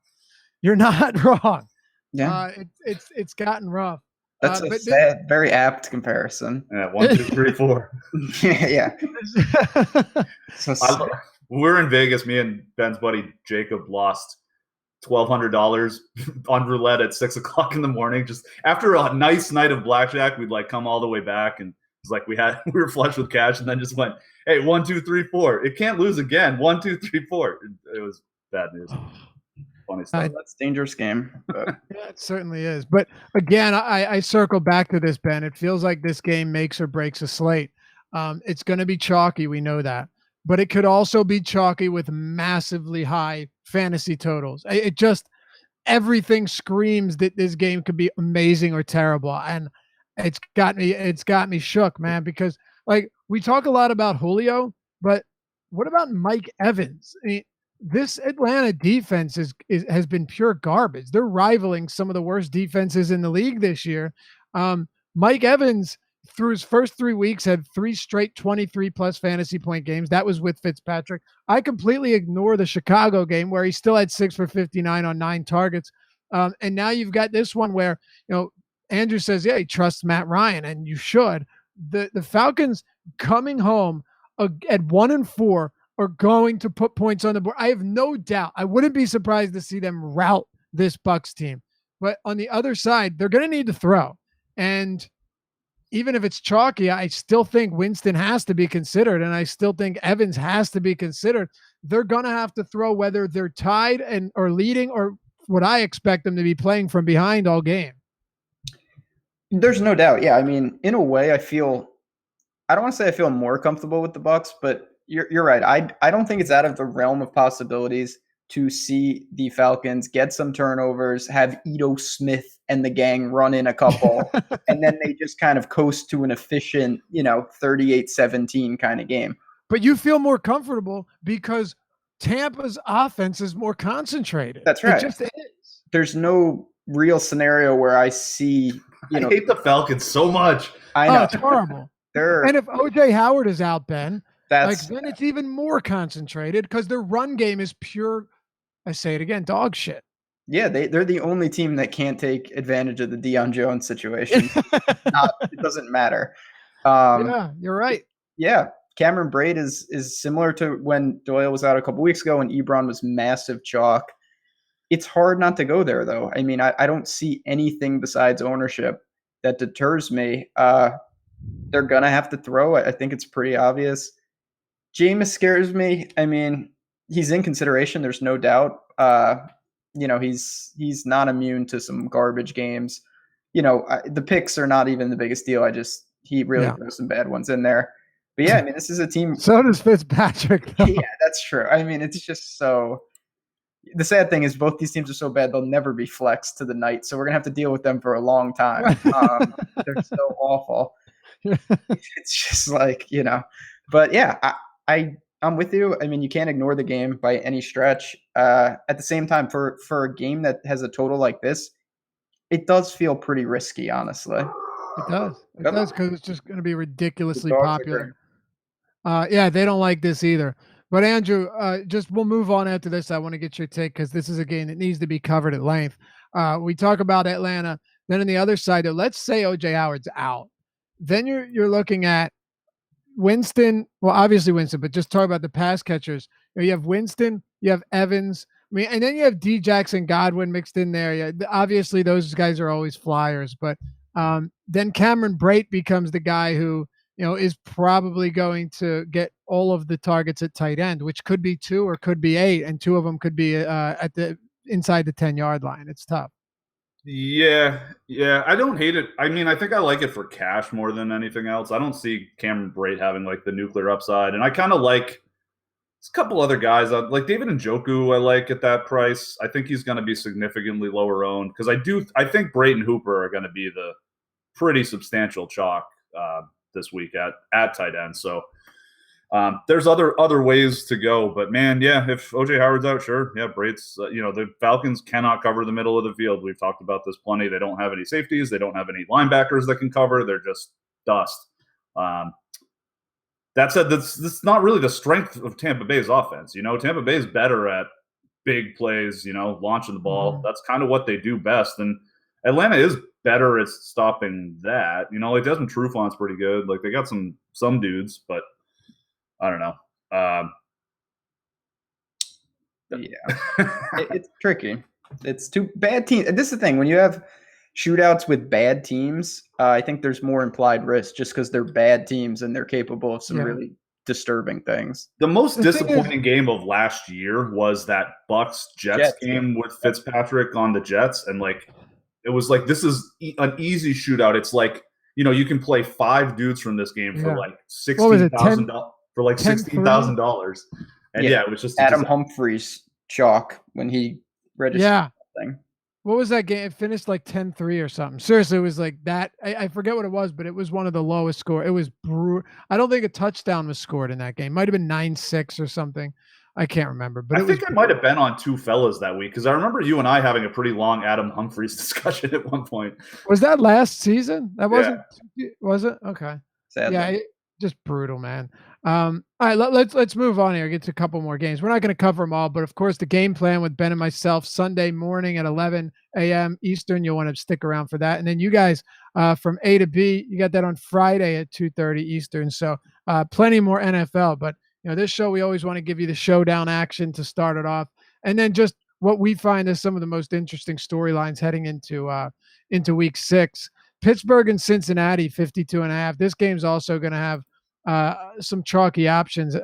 You're not wrong. Yeah, it's gotten rough. That's a sad, very apt comparison. Yeah, 1, 2, 3, 4. yeah. We're in Vegas. Me and Ben's buddy Jacob lost $1,200 on roulette at 6 o'clock in the morning. Just after a nice night of blackjack, we'd like come all the way back, and it's like we were flush with cash, and then just went, hey, 1, 2, 3, 4. It can't lose again. 1, 2, 3, 4. It was bad news. Funny stuff. That's a dangerous game. But. Yeah, it certainly is. But again, I circle back to this, Ben. It feels like this game makes or breaks a slate. It's going to be chalky. We know that. But it could also be chalky with massively high fantasy totals. It just, everything screams that this game could be amazing or terrible. And it's got me shook, man, because like we talk a lot about Julio, but what about Mike Evans? I mean, this Atlanta defense has been pure garbage. They're rivaling some of the worst defenses in the league this year. Mike Evans, through his first 3 weeks, had 3 straight 23-plus fantasy point games. That was with Fitzpatrick. I completely ignore the Chicago game where he still had 6 for 59 on 9 targets. And now you've got this one where, Andrew says, yeah, he trusts Matt Ryan, and you should. The Falcons coming home at 1-4 are going to put points on the board. I have no doubt. I wouldn't be surprised to see them rout this Bucs team. But on the other side, they're going to need to throw. And even if it's chalky, I still think Winston has to be considered, and I still think Evans has to be considered. They're going to have to throw whether they're tied or leading, or what I expect them to be playing from behind all game. There's no doubt. Yeah, I mean, in a way, I don't want to say I feel more comfortable with the Bucs, but you're right. I don't think it's out of the realm of possibilities to see the Falcons get some turnovers, have Ito Smith and the gang run in a couple, and then they just kind of coast to an efficient, 38-17 kind of game. But you feel more comfortable because Tampa's offense is more concentrated. That's right. It just is. There's no real scenario where I see, I hate the Falcons so much. I know. Oh, it's horrible. And if O.J. Howard is out, Ben, then it's even more concentrated because their run game is pure, I say it again, dog shit. Yeah, they're the only team that can't take advantage of the Deion Jones situation. It doesn't matter. Yeah, you're right. Yeah, Cameron Braid is similar to when Doyle was out a couple weeks ago and Ebron was massive chalk. It's hard not to go there, though. I mean, I don't see anything besides ownership that deters me. They're going to have to throw. I think it's pretty obvious. Jameis scares me. I mean, he's in consideration. There's no doubt. He's not immune to some garbage games. The picks are not even the biggest deal. He really throws some bad ones in there. But yeah, I mean, this is a team. So does Fitzpatrick, though. Yeah, that's true. I mean, it's just so. The sad thing is both these teams are so bad they'll never be flexed to the night. So we're gonna have to deal with them for a long time. They're so awful. It's just like, But yeah, I'm with you. I mean, you can't ignore the game by any stretch. At the same time, for a game that has a total like this, it does feel pretty risky, honestly. It does. It does, because it's just going to be ridiculously popular. Yeah, they don't like this either. But Andrew, we'll move on after this. I want to get your take because this is a game that needs to be covered at length. We talk about Atlanta. Then on the other side, let's say O.J. Howard's out. Then you're looking at Winston. Well, obviously Winston, but just talk about the pass catchers. You have Winston, you have Evans. I mean, and then you have D. Jackson, Godwin mixed in there. Yeah, obviously those guys are always flyers, but then Cameron Brate becomes the guy who is probably going to get all of the targets at tight end, which could be 2 or could be 8, and 2 of them could be at the inside the 10-yard line. It's tough. Yeah, I don't hate it. I mean, I think I like it for cash more than anything else. I don't see Cameron Brate having like the nuclear upside, and I kind of like a couple other guys. Like David Njoku, I like at that price. I think he's going to be significantly lower owned because I think Brate and Hooper are going to be the pretty substantial chalk this week at tight end. So there's other ways to go, but man, yeah, if O.J. Howard's out, sure, yeah, Brate's. The Falcons cannot cover the middle of the field. We've talked about this plenty. They don't have any safeties. They don't have any linebackers that can cover. They're just dust. That said, that's not really the strength of Tampa Bay's offense. Tampa Bay is better at big plays. Launching the ball. Mm-hmm. That's kind of what they do best, and Atlanta is better at stopping that. Like Desmond Trufant's pretty good. Like they got some dudes, but I don't know. Yeah, it's tricky. It's two bad teams. This is the thing. When you have shootouts with bad teams, I think there's more implied risk just because they're bad teams and they're capable of some really disturbing things. The most The thing disappointing game of last year was that Bucks-Jets game with Fitzpatrick on the Jets. And, like, it was like, this is an easy shootout. It's like, you know, you can play 5 dudes from this game for like $16,000 for like $16,000. And it was just Adam Humphries chalk when he registered something. What was that game? It finished like 10-3 or something. Seriously, it was like that. I forget what it was, but it was one of the lowest score. It was I don't think a touchdown was scored in that game. Might have been 9-6 or something. I can't remember. But I think I might have been on Two Fellas that week because I remember you and I having a pretty long Adam Humphries discussion at one point. Was that last season? That wasn't. Was it? Okay. Sadly. Yeah, just brutal, man. All right, let's move on here. Get to a couple more games. We're not going to cover them all, but of course, the game plan with Ben and myself Sunday morning at 11 a.m. Eastern. You'll want to stick around for that, and then you guys from A to B, you got that on Friday at 2:30 Eastern. So plenty more NFL, but you know this show we always want to give you the showdown action to start it off, and then just what we find is some of the most interesting storylines heading into Week 6. Pittsburgh and Cincinnati, 52.5. This game's also going to have some chalky options,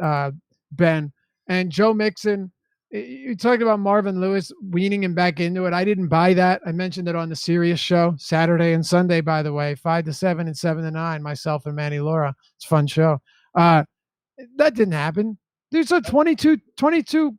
Ben. And Joe Mixon, you talked about Marvin Lewis weaning him back into it. I didn't buy that. I mentioned it on the Sirius show Saturday and Sunday, by the way, 5-7 and 7-9, myself and Manny Laura. It's a fun show. That didn't happen. Dude saw 22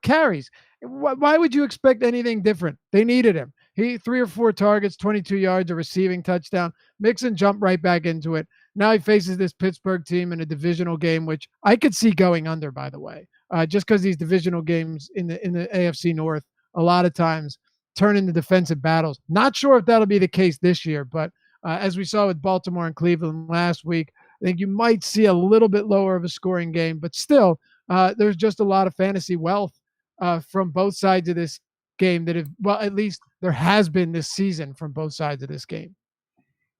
carries. Why would you expect anything different? They needed him. He 3 or 4 targets, 22 yards, a receiving touchdown. Mixon jumped right back into it. Now he faces this Pittsburgh team in a divisional game, which I could see going under, by the way, just because these divisional games in the AFC North a lot of times turn into defensive battles. Not sure if that'll be the case this year, but as we saw with Baltimore and Cleveland last week, I think you might see a little bit lower of a scoring game, but still, there's just a lot of fantasy wealth from both sides of this game that at least there has been this season from both sides of this game.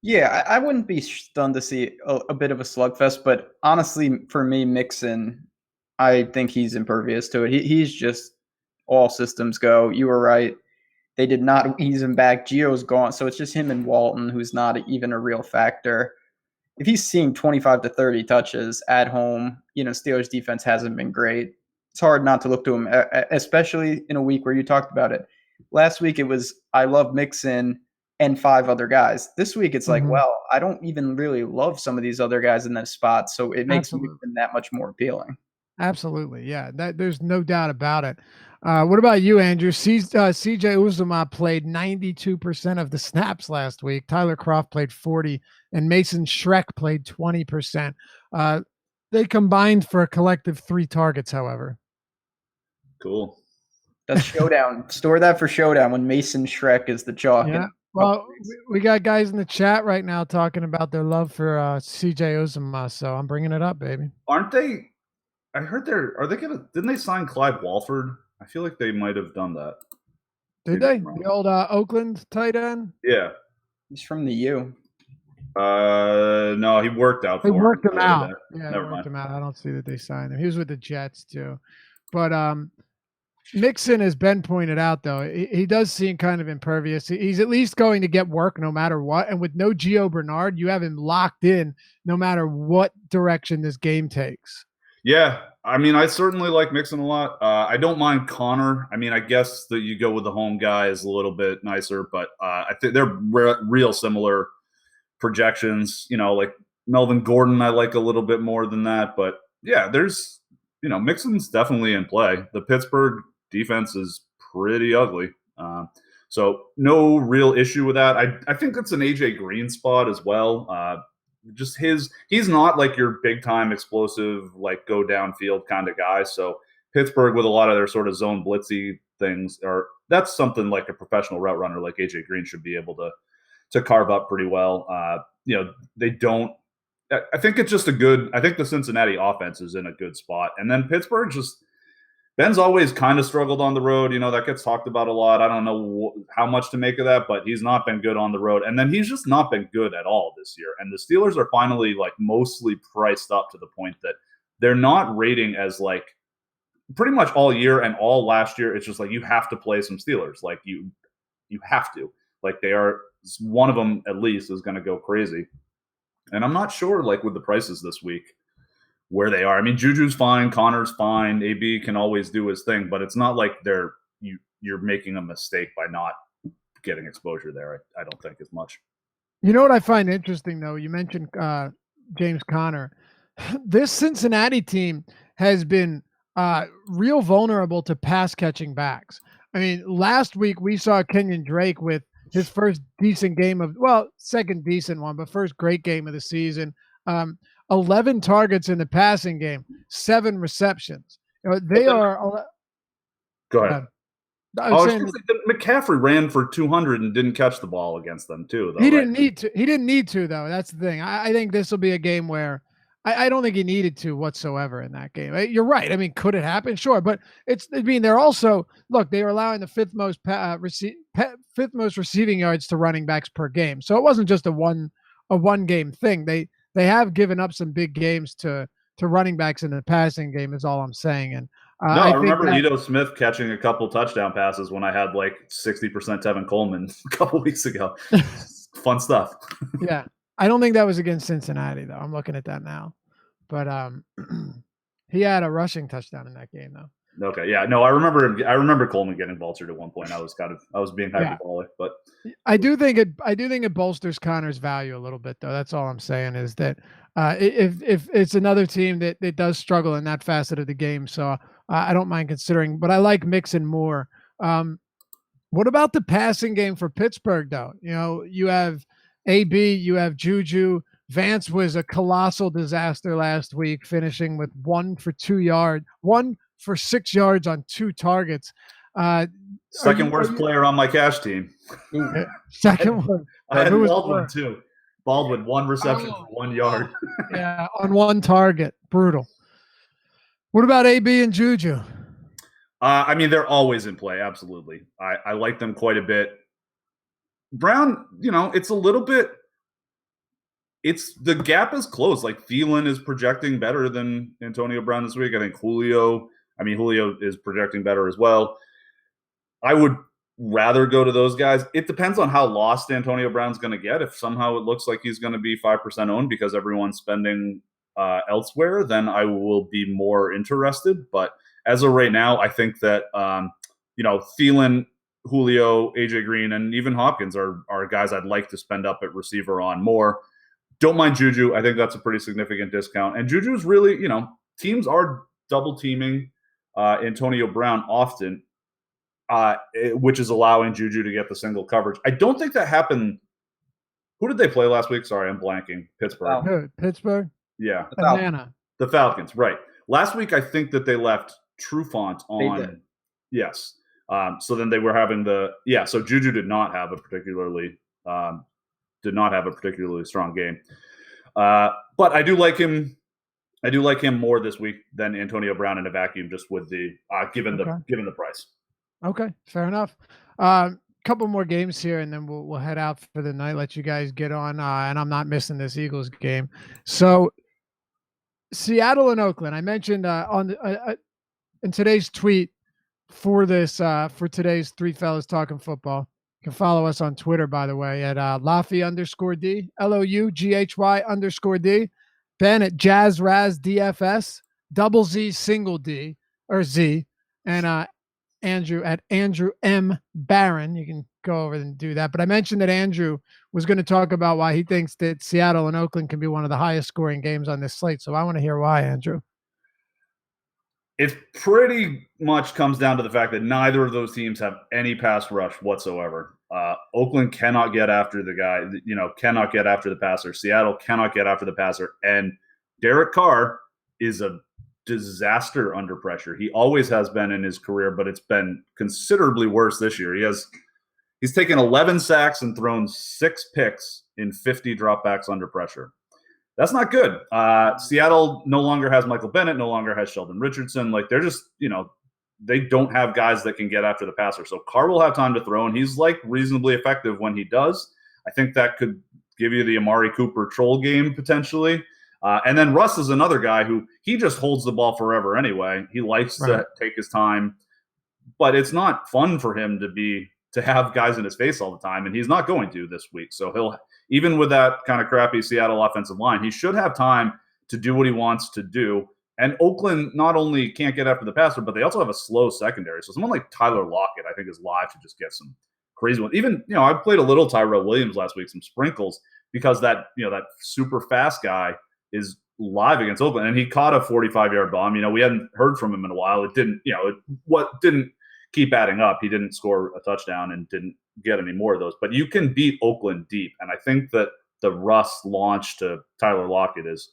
Yeah, I wouldn't be stunned to see a bit of a slugfest, but honestly, for me, Mixon, I think he's impervious to it. He's just all systems go. You were right. They did not ease him back. Gio's gone, so it's just him and Walton, who's not even a real factor. If he's seeing 25 to 30 touches at home, you know, Steelers defense hasn't been great. It's hard not to look to him, especially in a week where you talked about it. Last week, it was, I love Mixon and 5 other guys. This week, it's like, well, I don't even really love some of these other guys in that spot, so it makes Mixon that much more appealing. Absolutely, yeah. There's no doubt about it. What about you, Andrew? CJ Uzomah played 92% of the snaps last week. Tyler Kroft played 40%, and Mason Schreck played 20%. They combined for a collective 3 targets, however. Cool. That's showdown. Store that for showdown when Mason Schreck is the chalk. Yeah. Well, we got guys in the chat right now talking about their love for CJ Uzomah, so I'm bringing it up, baby. Aren't they? I heard didn't they sign Clyde Walford? I feel like they might have done that. Did they? The old Oakland tight end? Yeah. He's from the U. No, he worked out for him. They worked him out. Yeah, they worked him out. I don't see that they signed him. He was with the Jets too. But Mixon, as Ben pointed out, though, he does seem kind of impervious. He's at least going to get work no matter what. And with no Gio Bernard, you have him locked in no matter what direction this game takes. Yeah, I mean, I certainly like Mixon a lot. I don't mind Connor. I mean, I guess that you go with the home guy is a little bit nicer, but I think they're real similar projections. You know, like Melvin Gordon, I like a little bit more than that. But yeah, there's, you know, Mixon's definitely in play. The Pittsburgh defense is pretty ugly. So no real issue with that. I think it's an AJ Green spot as well. Just he's not like your big time explosive, like go downfield kind of guy. So Pittsburgh with a lot of their sort of zone blitzy things that's something like a professional route runner like AJ Green should be able to carve up pretty well. You know, they don't, I think it's just I think the Cincinnati offense is in a good spot. And then Pittsburgh Ben's always kind of struggled on the road. You know, that gets talked about a lot. I don't know how much to make of that, but he's not been good on the road. And then he's just not been good at all this year. And the Steelers are finally like mostly priced up to the point that they're not rating as like pretty much all year and all last year, it's just like you have to play some Steelers. Like you have to. Like they are, one of them at least is going to go crazy. And I'm not sure, like with the prices this week, where they are. I mean, Juju's fine, Connor's fine, AB can always do his thing, but it's not like you're making a mistake by not getting exposure there. I don't think as much. You know what I find interesting though? You mentioned James Conner. This Cincinnati team has been real vulnerable to pass catching backs. I mean, last week we saw Kenyon Drake with his first decent game second decent one, but first great game of the season. 11 targets in the passing game, 7 receptions. They are. Go ahead. McCaffrey ran for 200 and didn't catch the ball against them too. Though, he didn't need to. He didn't need to though. That's the thing. I think this will be a game where I don't think he needed to whatsoever in that game. You're right. I mean, could it happen? Sure, but they're also they are allowing the fifth most receiving yards to running backs per game. So it wasn't just a one game thing. They have given up some big games to running backs in the passing game. Is all I'm saying. And I remember Ito Smith catching a couple touchdown passes when I had like 60% Tevin Coleman a couple weeks ago. Fun stuff. Yeah. I don't think that was against Cincinnati, though. I'm looking at that now. But he had a rushing touchdown in that game, though. Okay, yeah. No, I remember Coleman getting vultured at one point. I was being hyperbolic, but I do think it bolsters Connor's value a little bit, though. That's all I'm saying is that if it's another team that does struggle in that facet of the game, so I don't mind considering. But I like Mixon more. What about the passing game for Pittsburgh, though? You have AB, you have JuJu. Vance was a colossal disaster last week, finishing with 1 for 6 yards on 2 targets. Second worst player on my cash team. Second worst. I had Baldwin too. Baldwin, 1 reception for 1 yard. Yeah, on 1 target. Brutal. What about AB and JuJu? I mean, they're always in play. Absolutely. I like them quite a bit. Brown, it's a little bit. The gap is close. Like Thielen is projecting better than Antonio Brown this week. I think Julio is projecting better as well. I would rather go to those guys. It depends on how lost Antonio Brown's going to get. If somehow it looks like he's going to be 5% owned because everyone's spending elsewhere, then I will be more interested. But as of right now, I think that Thielen, Julio, AJ Green, and even Hopkins are guys I'd like to spend up at receiver on more. Don't mind JuJu. I think that's a pretty significant discount. And JuJu's really, teams are double teaming Antonio Brown often, which is allowing JuJu to get the single coverage. I don't think that happened. Who did they play last week? Sorry, I'm blanking. Pittsburgh. Who? Pittsburgh? Yeah. Atlanta. The Falcons, right. Last week, I think that they left Trufant on. Yes. So then they were having so JuJu did not have a particularly strong game. But I do like him. I do like him more this week than Antonio Brown in a vacuum, just with the given the price. Okay, fair enough. Couple more games here, and then we'll head out for the night. Let you guys get on, and I'm not missing this Eagles game. So, Seattle and Oakland. I mentioned in today's tweet for today's Three Fellas Talking Football. You can follow us on Twitter, by the way, at Loughy_D, LOUGHY_D. Ben at JazzRazDFS, double Z, single D, or Z, and Andrew at Andrew M. Barron. You can go over and do that. But I mentioned that Andrew was going to talk about why he thinks that Seattle and Oakland can be one of the highest scoring games on this slate. So I want to hear why, Andrew. It pretty much comes down to the fact that neither of those teams have any pass rush whatsoever. Oakland cannot get after the guy, cannot get after the passer. Seattle cannot get after the passer. And Derek Carr is a disaster under pressure. He always has been in his career, but it's been considerably worse this year. He's taken 11 sacks and thrown 6 picks in 50 dropbacks under pressure. That's not good. Seattle no longer has Michael Bennett, no longer has Sheldon Richardson. Like they're just, they don't have guys that can get after the passer. So Carr will have time to throw, and he's reasonably effective when he does. I think that could give you the Amari Cooper troll game potentially. And then Russ is another guy who he just holds the ball forever anyway. He likes to take his time, but it's not fun for him to have guys in his face all the time, and he's not going to this week. So he'll, even with that kind of crappy Seattle offensive line, he should have time to do what he wants to do. And Oakland not only can't get after the passer, but they also have a slow secondary. So someone like Tyler Lockett, I think, is live to just get some crazy ones. Even, I played a little Tyrell Williams last week, some sprinkles, because that super fast guy is live against Oakland, and he caught a 45-yard bomb. We hadn't heard from him in a while. It didn't, didn't keep adding up. He didn't score a touchdown and didn't get any more of those. But you can beat Oakland deep, and I think that the Russ launch to Tyler Lockett is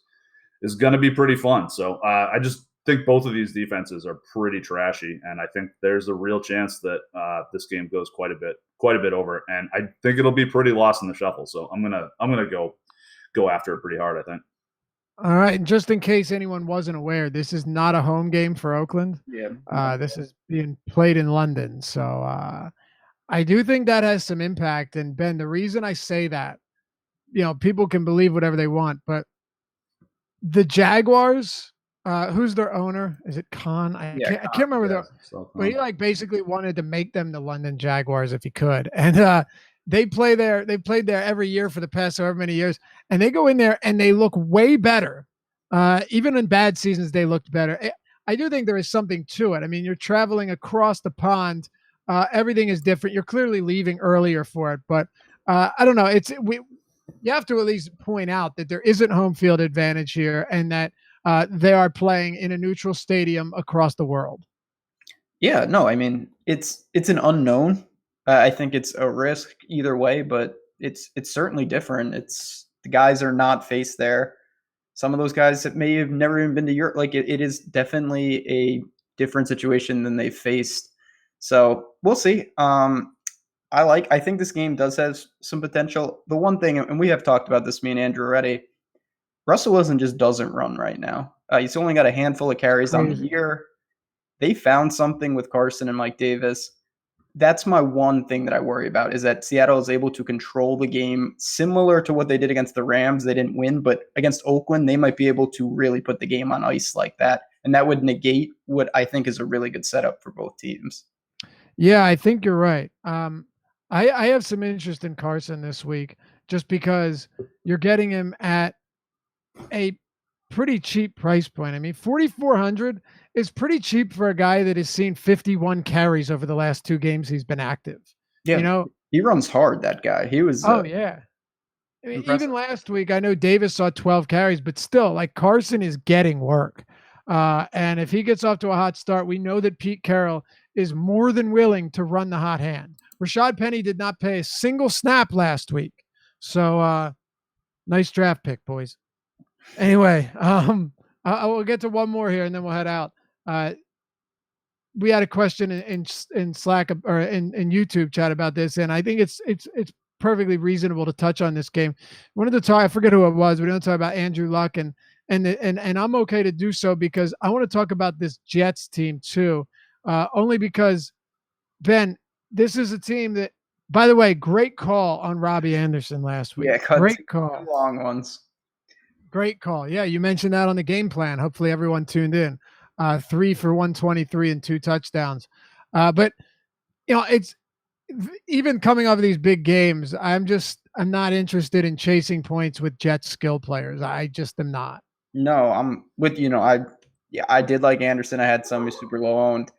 going to be pretty fun. So I just think both of these defenses are pretty trashy, and I think there's a real chance that this game goes quite a bit over, and I think it'll be pretty lost in the shuffle. So I'm gonna go after it pretty hard, I think. All right, and just in case anyone wasn't aware, this is not a home game for Oakland. Yeah. This is being played in London, so I do think that has some impact. And Ben, the reason I say that, people can believe whatever they want, but the Jaguars, who's their owner? Is it Khan? I can't remember. But he basically wanted to make them the London Jaguars if he could, and they played there every year for the past however many years, and they go in there and they look way better. Even in bad seasons, they looked better. I do think there is something to it. I mean, you're traveling across the pond. Everything is different. You're clearly leaving earlier for it, but I don't know. You have to at least point out that there isn't home field advantage here, and that they are playing in a neutral stadium across the world. Yeah, no, I mean, it's an unknown. I think it's a risk either way, but it's certainly different. The guys are not faced there. Some of those guys that may have never even been to Europe. It is definitely a different situation than they faced. So we'll see. I think this game does have some potential. The one thing, and we have talked about this, me and Andrew already, Russell Wilson just doesn't run right now. He's only got a handful of carries on the year. They found something with Carson and Mike Davis. That's my one thing that I worry about, is that Seattle is able to control the game similar to what they did against the Rams. They didn't win, but against Oakland, they might be able to really put the game on ice like that. And that would negate what I think is a really good setup for both teams. Yeah, I think you're right. I have some interest in Carson this week, just because you're getting him at a pretty cheap price point. I mean, 4,400 is pretty cheap for a guy that has seen 51 carries over the last 2 games he's been active. Yeah, he runs hard, that guy. He was yeah. I mean, even last week, I know Davis saw 12 carries, but still, Carson is getting work. And if he gets off to a hot start, we know that Pete Carroll is more than willing to run the hot hand. Rashad Penny did not play a single snap last week. So nice draft pick, boys. Anyway, I will get to one more here and then we'll head out. We had a question in Slack or in YouTube chat about this, and I think it's perfectly reasonable to touch on this game. We wanted to talk, I forget who it was, we don't talk about Andrew Luck, and I'm okay to do so because I want to talk about this Jets team too. Only because, Ben, this is a team that, by the way, great call on Robbie Anderson last week. Yeah, great call. Long ones. Great call. Yeah, you mentioned that on the game plan. Hopefully everyone tuned in. 3 for 123 and 2 touchdowns. But it's even coming off of these big games, I'm not interested in chasing points with Jets skill players. I just am not. No, I'm with I did like Anderson. I had some super low owned.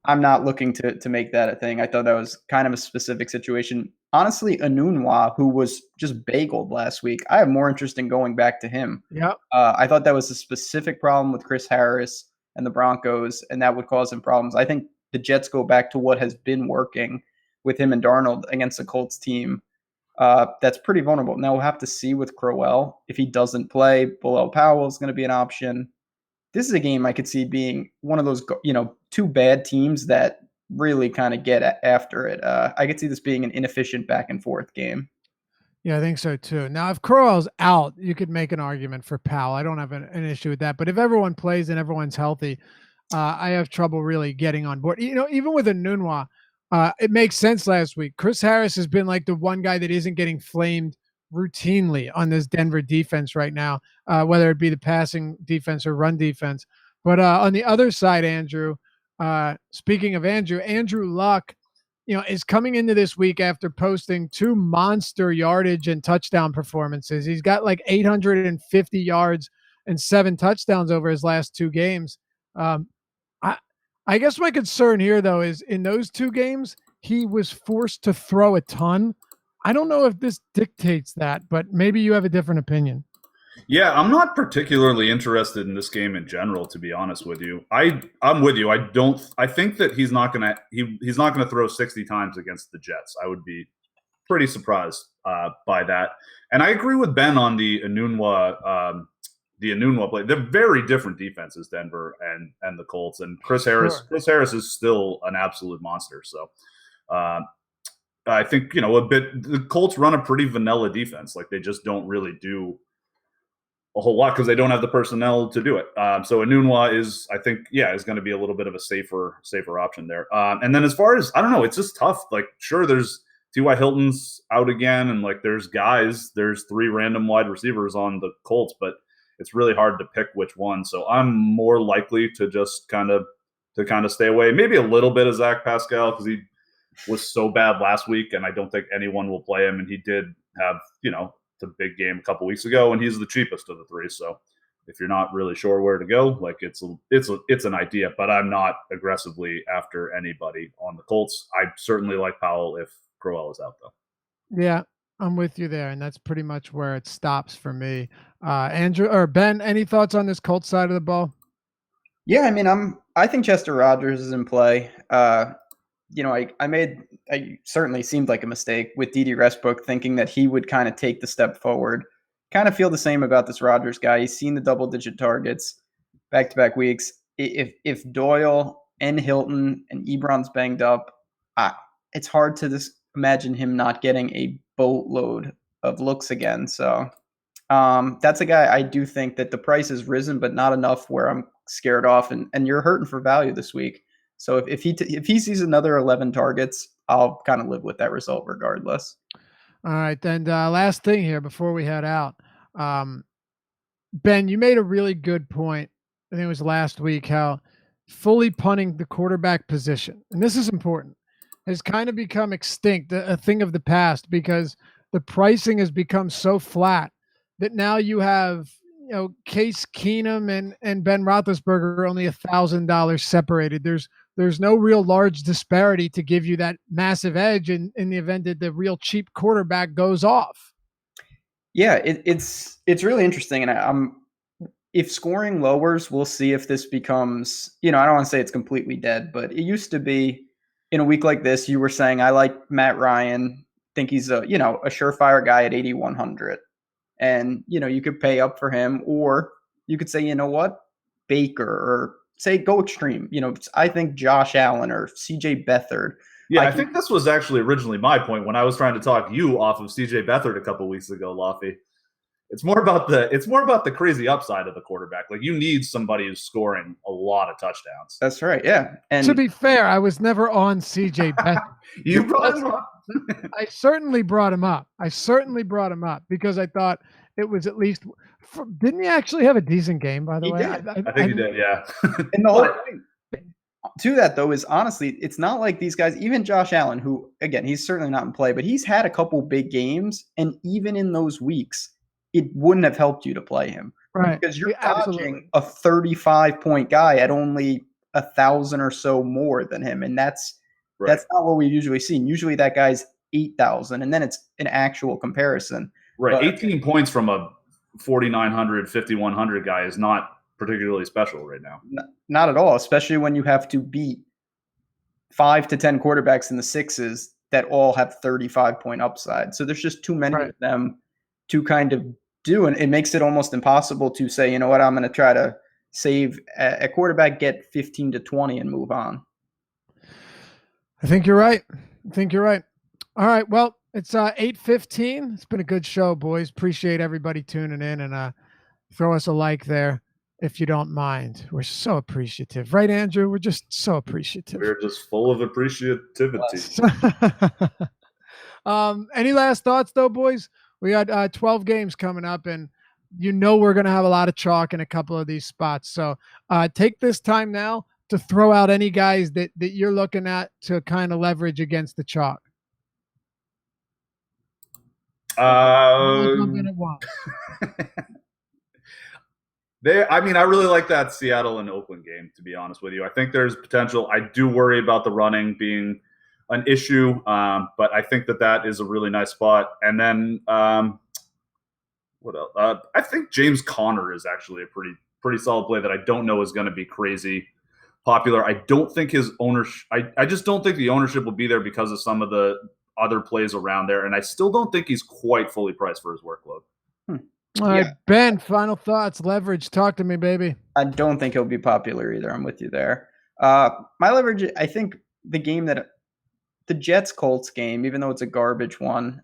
I'm not looking to make that a thing. I thought that was kind of a specific situation. Honestly, Anunwa, who was just bageled last week, I have more interest in going back to him. Yeah. I thought that was a specific problem with Chris Harris and the Broncos, and that would cause him problems. I think the Jets go back to what has been working with him and Darnold against the Colts team. That's pretty vulnerable. Now we'll have to see with Crowell. If he doesn't play, Bilal Powell is going to be an option. This is a game I could see being one of those, 2 bad teams that really kind of get after it. I could see this being an inefficient back and forth game. Yeah, I think so too. Now, if Crowell's out, you could make an argument for Powell. I don't have an issue with that. But if everyone plays and everyone's healthy, I have trouble really getting on board. Even with Anunwa, it makes sense last week. Chris Harris has been like the one guy that isn't getting flamed routinely on this Denver defense right now, whether it be the passing defense or run defense. But on the other side, Andrew, speaking of Andrew Luck, is coming into this week after posting 2 monster yardage and touchdown performances. He's got like 850 yards and 7 touchdowns over his last 2 games. I guess my concern here, though, is in those 2 games, he was forced to throw a ton. I don't know if this dictates that, but maybe you have a different opinion. Yeah, I'm not particularly interested in this game in general, to be honest with you. I'm with you. I think that he's not gonna throw 60 times against the Jets. I would be pretty surprised by that. And I agree with Ben on the Enunwa play. They're very different defenses, Denver and the Colts. And Chris Harris is still an absolute monster. So I think, the Colts run a pretty vanilla defense. Like, they just don't really do a whole lot because they don't have the personnel to do it. So Enunwa is going to be a little bit of a safer option there. And then as far as, I don't know, it's just tough. Like, sure, there's T.Y. Hilton's out again, and like there's 3 random wide receivers on the Colts, but it's really hard to pick which one. So I'm more likely to just kind of stay away. Maybe a little bit of Zach Pascal because he was so bad last week, and I don't think anyone will play him. And he did have, the big game a couple weeks ago, and he's the cheapest of the 3. So if you're not really sure where to go, like it's an idea, but I'm not aggressively after anybody on the Colts. I certainly like Powell if Crowell is out, though. Yeah, I'm with you there, and that's pretty much where it stops for me. Andrew or Ben, any thoughts on this Colts side of the ball? Yeah, I mean, I think Chester Rogers is in play. I certainly seemed like a mistake with Dede Westbrook thinking that he would kind of take the step forward. Kind of feel the same about this Rodgers guy. He's seen the double-digit targets back-to-back weeks. If Doyle and Hilton and Ebron's banged up, it's hard to just imagine him not getting a boatload of looks again. So that's a guy I do think that the price has risen, but not enough where I'm scared off. And you're hurting for value this week. So if he sees another 11 targets, I'll kind of live with that result regardless. All right, then last thing here before we head out. Ben, you made a really good point. I think it was last week how fully punting the quarterback position, and this is important, has kind of become extinct, a thing of the past, because the pricing has become so flat that now you have Case Keenum and Ben Roethlisberger are only $1,000 separated. There's no real large disparity to give you that massive edge in the event that the real cheap quarterback goes off. Yeah, it's really interesting, and if scoring lowers, we'll see if this becomes, I don't want to say it's completely dead, but it used to be in a week like this, you were saying I like Matt Ryan, think he's a surefire guy at 8,100, and you could pay up for him, or you could say, you know what, Baker, or say go extreme. I think Josh Allen or CJ Beathard. Yeah, I think this was actually originally my point when I was trying to talk you off of CJ Beathard a couple weeks ago, Laffy. It's more about the crazy upside of the quarterback. Like, you need somebody who's scoring a lot of touchdowns. That's right. Yeah. And to be fair, I was never on CJ Beathard. You brought him up. I certainly brought him up. Because I thought it was at least. Didn't he actually have a decent game, by the way? Did. I think he did, yeah. And the whole thing to that, though, is honestly, it's not like these guys, even Josh Allen, who, again, he's certainly not in play, but he's had a couple big games. And even in those weeks, it wouldn't have helped you to play him. Right. Because you're dodging a 35-point guy at only 1,000 or so more than him. And that's not what we've usually seen. Usually that guy's 8,000, and then it's an actual comparison. Right. But 18 points from a 4,900, 5,100 guy is not particularly special right now. Not at all, especially when you have to beat 5 to 10 quarterbacks in the sixes that all have 35-point upside. So there's just too many of them to kind of do. And it makes it almost impossible to say, you know what, I'm going to try to save a quarterback, get 15 to 20 and move on. I think you're right. All right. Well, it's 8:15. It's been a good show, boys. Appreciate everybody tuning in, and throw us a like there if you don't mind. We're so appreciative. Right, Andrew? We're just so appreciative. We're just full of appreciativity. Any last thoughts, though, boys? We got 12 games coming up, and we're going to have a lot of chalk in a couple of these spots. So take this time now to throw out any guys that you're looking at to kind of leverage against the chalk. I really like that Seattle and Oakland game, to be honest with you. I think there's potential. I do worry about the running being an issue, but I think that is a really nice spot. And then what else? I think James Conner is actually a pretty solid play that I don't know is going to be crazy popular. I don't think his ownership. I just don't think the ownership will be there because of some of the other plays around there, and I still don't think he's quite fully priced for his workload. All right, Ben, final thoughts. Leverage. Talk to me, baby. I don't think he'll be popular either. I'm with you there. My leverage, I think the Jets-Colts game, even though it's a garbage one,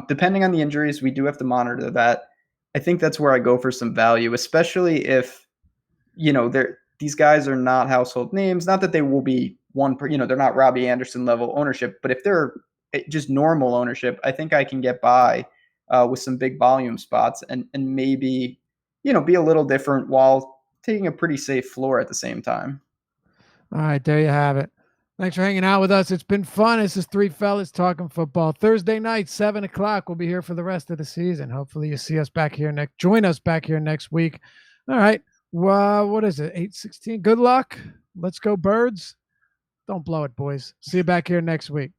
depending on the injuries, we do have to monitor that. I think that's where I go for some value, especially if, these guys are not household names. Not that they will be they're not Robbie Anderson level ownership, but if they're just normal ownership, I think I can get by with some big volume spots and maybe, be a little different while taking a pretty safe floor at the same time. All right, there you have it. Thanks for hanging out with us. It's been fun. This is Three Fellas Talking Football. Thursday night, 7 o'clock. We'll be here for the rest of the season. Hopefully you see us back here join us back here next week. All right. Well, what is it? 8:16. Good luck. Let's go Birds. Don't blow it, boys. See you back here next week.